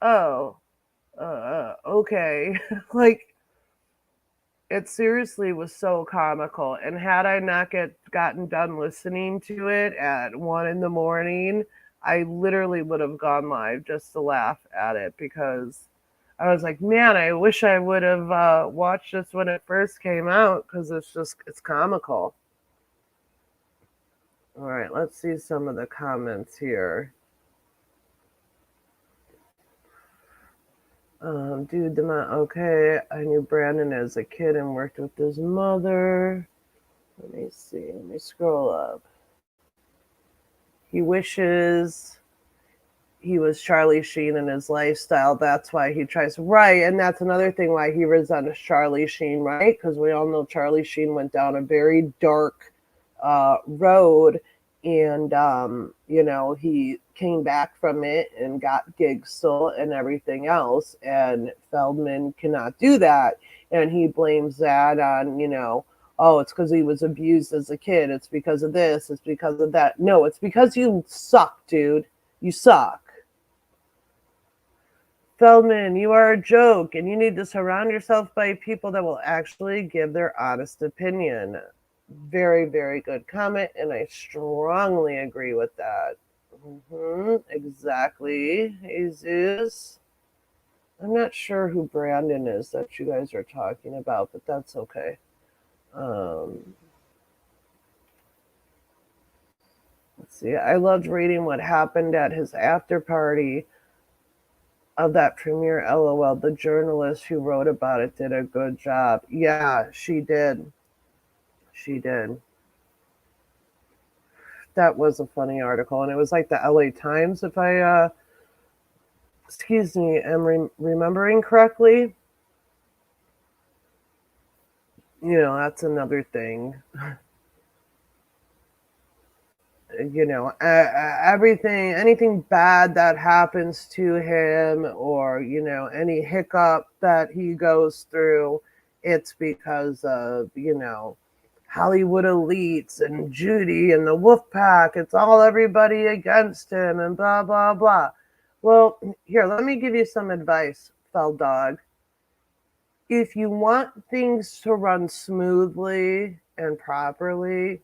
oh, okay. Like, it seriously was so comical. And had I not gotten done listening to it at 1 a.m, I literally would have gone live just to laugh at it, because I was like, man, I wish I would have watched this when it first came out, because it's comical. All right, let's see some of the comments here. Dude, okay, I knew Brandon as a kid and worked with his mother. Let me see, let me scroll up. He wishes he was Charlie Sheen in his lifestyle. That's why he tries. Right, and that's another thing why he resents Charlie Sheen, right? Because we all know Charlie Sheen went down a very dark road, and he came back from it and got gigs still and everything else. And Feldman cannot do that, and he blames that on oh, it's because he was abused as a kid. It's because of this. It's because of that. No, it's because you suck, dude. You suck. Feldman, you are a joke, and you need to surround yourself by people that will actually give their honest opinion. Very, very good comment, and I strongly agree with that. Exactly, Jesus. I'm not sure who Brandon is that you guys are talking about, but that's okay. Let's see. I loved reading what happened at his after party of that premiere. LOL. The journalist who wrote about it did a good job. Yeah, she did. She did. That was a funny article, and it was like the LA Times, if I excuse me, am remembering correctly. That's another thing. Anything bad that happens to him, or any hiccup that he goes through, it's because of Hollywood elites and Judy and the Wolfpack. It's all everybody against him and blah blah blah. Well, here, let me give you some advice, Feld Dog. If you want things to run smoothly and properly,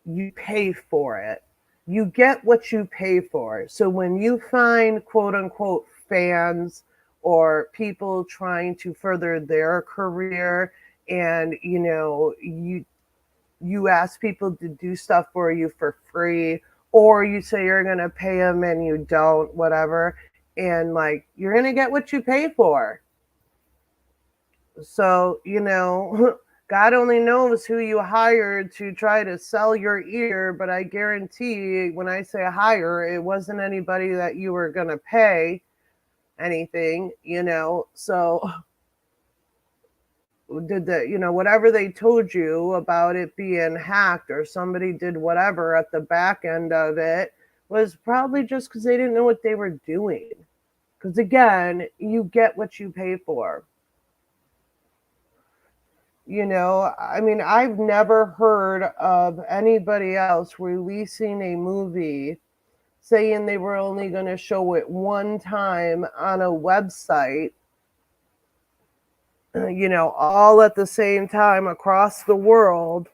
you pay for it. You get what you pay for. So when you find quote unquote fans or people trying to further their career, and you ask people to do stuff for you for free, or you say you're going to pay them and you don't, whatever, and like, you're going to get what you pay for. So God only knows who you hired to try to sell your ear, but I guarantee when I say hire, it wasn't anybody that you were going to pay anything, so did whatever they told you about it being hacked or somebody did whatever at the back end of it was probably just because they didn't know what they were doing. Because again, you get what you pay for. You know, I mean, I've never heard of anybody else releasing a movie saying they were only going to show it one time on a website, you know, all at the same time across the world.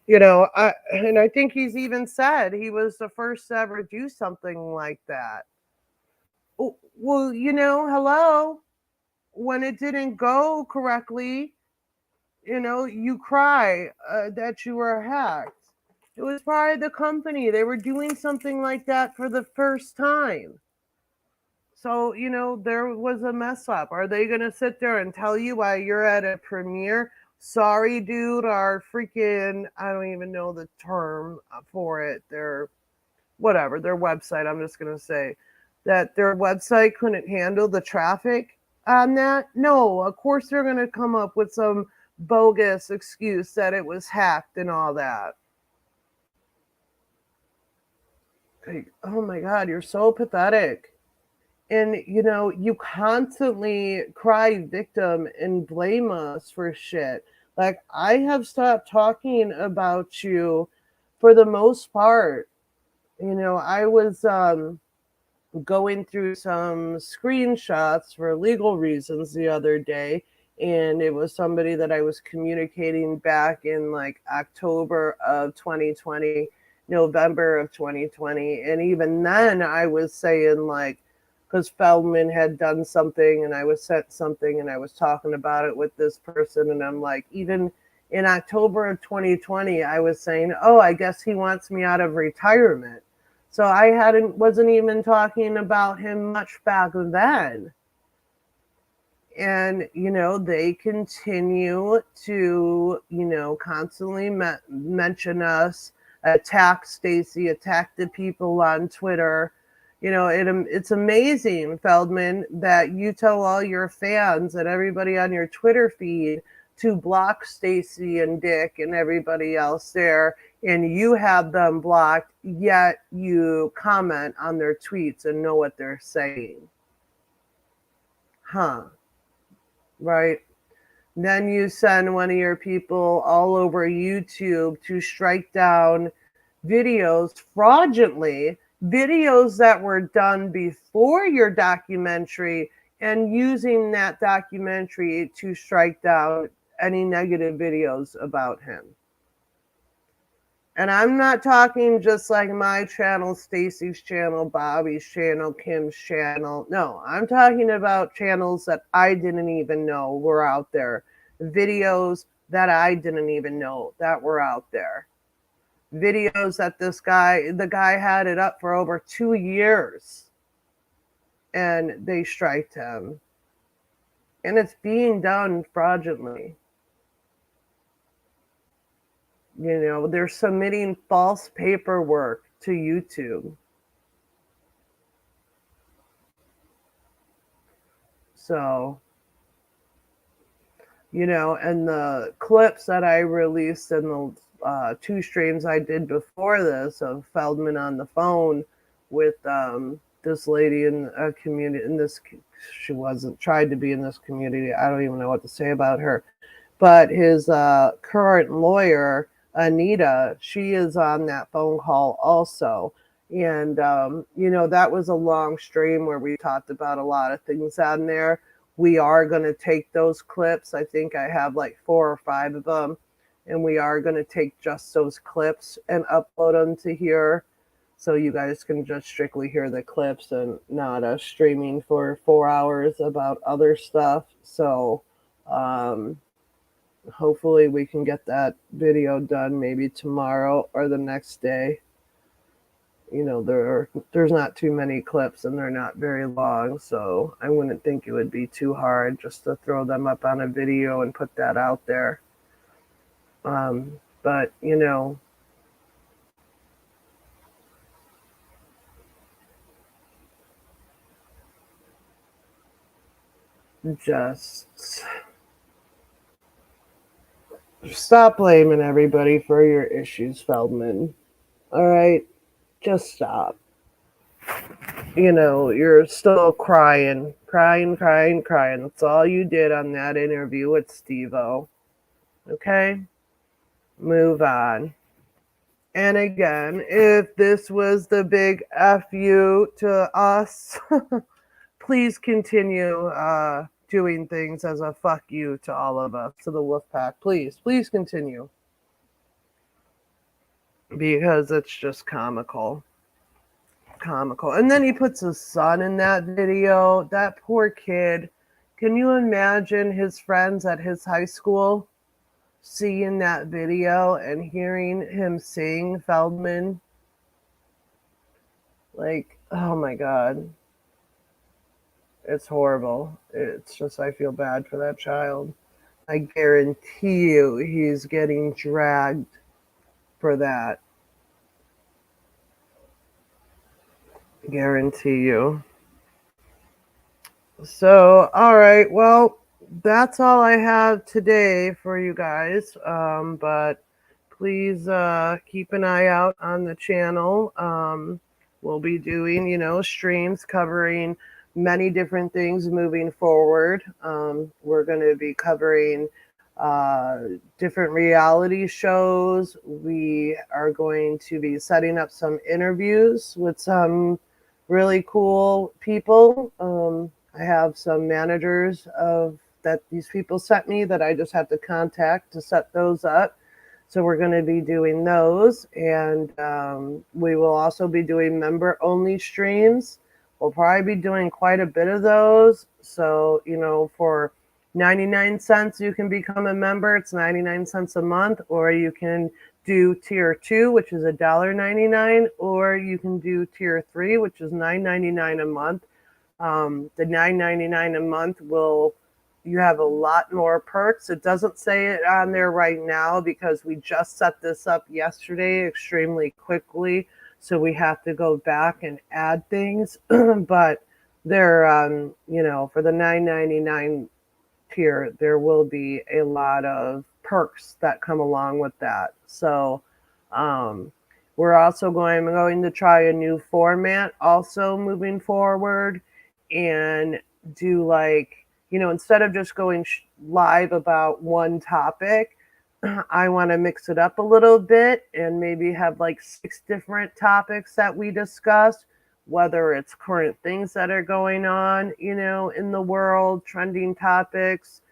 You know, and I think he's even said he was the first to ever do something like that. Well, you know, hello, when it didn't go correctly, you know, you cry that you were hacked. It was probably the company. They were doing something like that for the first time. So, you know, there was a mess up. Are they going to sit there and tell you while you're at a premiere, sorry, dude, our freaking, I don't even know the term for it, their whatever, their website, I'm just going to say that their website couldn't handle the traffic on that? No, of course they're going to come up with some bogus excuse that it was hacked and all that. Like, oh my God, you're so pathetic. And, you know, you constantly cry victim and blame us for shit. Like, I have stopped talking about you for the most part. You know, I was going through some screenshots for legal reasons the other day, and it was somebody that I was communicating back in like October of 2020, November of 2020. And even then, I was saying, like, because Feldman had done something and I was sent something and I was talking about it with this person. And I'm like, even in October of 2020, I was saying, oh, I guess he wants me out of retirement. So I wasn't even talking about him much back then. And, you know, they continue to, you know, constantly mention us, attack Stacy, attack the people on Twitter. You know, it's amazing, Feldman, that you tell all your fans and everybody on your Twitter feed to block Stacy and Dick and everybody else there, and you have them blocked, yet you comment on their tweets and know what they're saying. Huh. Right? Then you send one of your people all over YouTube to strike down videos fraudulently, videos that were done before your documentary, and using that documentary to strike down any negative videos about him. And I'm not talking just like my channel, Stacy's channel, Bobby's channel, Kim's channel. No, I'm talking about channels that I didn't even know were out there. Videos that I didn't even know that were out there. Videos that the guy had it up for over 2 years. And they striked him. And it's being done fraudulently. You know, they're submitting false paperwork to YouTube. So, you know, and the clips that I released in the 2 streams I did before this of Feldman on the phone with this lady in a community, she wasn't tried to be in this community. I don't even know what to say about her. But his current lawyer, Anita, she is on that phone call also. And, you know, that was a long stream where we talked about a lot of things on there. We are going to take those clips. I think I have like 4 or 5 of them. And we are going to take just those clips and upload them to here. So you guys can just strictly hear the clips and not streaming for 4 hours about other stuff. So, hopefully we can get that video done maybe tomorrow or the next day. You know, there's not too many clips and they're not very long, so I wouldn't think it would be too hard just to throw them up on a video and put that out there. But, you know, just stop blaming everybody for your issues, Feldman. All right? Just stop. you're still crying. That's all you did on that interview with Steve-O. Okay? Move on. And again, if this was the big F you to us, please continue doing things as a fuck you to all of us, to the Wolfpack. Please continue. Because it's just comical. And then he puts his son in that video. That poor kid. Can you imagine his friends at his high school seeing that video and hearing him sing Feldman? Like, oh my God. It's horrible. It's just, I feel bad for that child. I guarantee you he's getting dragged for that. Guarantee you. So, all right. Well, that's all I have today for you guys. But please keep an eye out on the channel. We'll be doing, streams covering many different things moving forward. We're going to be covering different reality shows. We are going to be setting up some interviews with some really cool people. I have some managers that these people sent me that I just have to contact to set those up. So we're going to be doing those, and we will also be doing member-only streams. We'll probably be doing quite a bit of those. So, for 99 cents, you can become a member. It's 99 cents a month, or you can do tier 2, which is $1.99, or you can do tier 3, which is $9.99 a month. The $9.99 a month you have a lot more perks. It doesn't say it on there right now because we just set this up yesterday extremely quickly. So we have to go back and add things. But they're, for the $9.99 tier, there will be a lot of perks that come along with that. So we're also going to try a new format also moving forward, and do instead of just going live about one topic, I want to mix it up a little bit and maybe have 6 different topics that we discuss, whether it's current things that are going on, in the world, trending topics,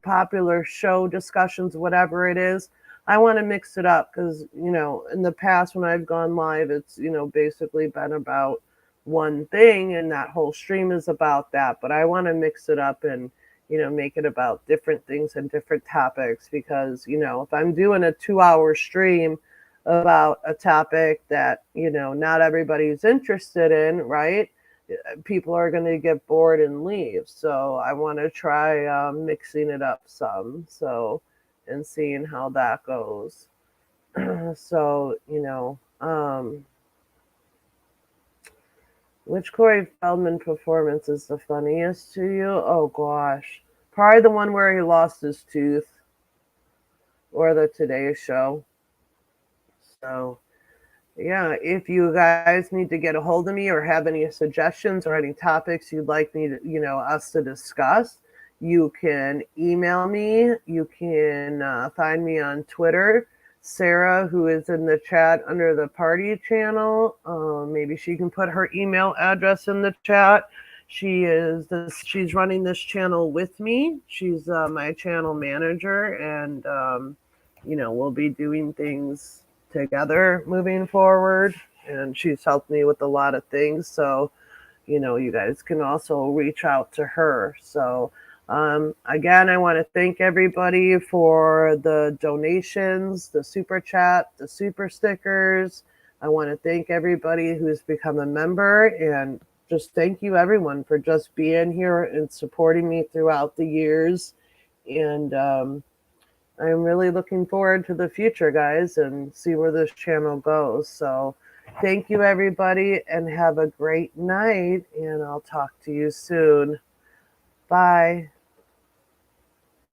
popular show discussions, whatever it is. I want to mix it up because, in the past when I've gone live, it's, basically been about one thing, and that whole stream is about that. But I want to mix it up and, make it about different things and different topics, because, if I'm doing a 2-hour stream about a topic that, not everybody's interested in, right? People are going to get bored and leave. So I want to try mixing it up some, and seeing how that goes. So, which Corey Feldman performance is the funniest to you? Oh gosh, probably the one where he lost his tooth, or the Today Show. So yeah, if you guys need to get a hold of me or have any suggestions or any topics you'd like me to, us to discuss, you can email me. You can find me on Twitter. Sarah, who is in the chat under the party channel, maybe she can put her email address in the chat. She's running this channel with me. She's my channel manager, and we'll be doing things together moving forward, and she's helped me with a lot of things. So, you guys can also reach out to her. So, again, I want to thank everybody for the donations, the super chat, the super stickers. I want to thank everybody who's become a member, and just thank you everyone for just being here and supporting me throughout the years. And I'm really looking forward to the future, guys, and see where this channel goes. So thank you, everybody, and have a great night, and I'll talk to you soon. Bye.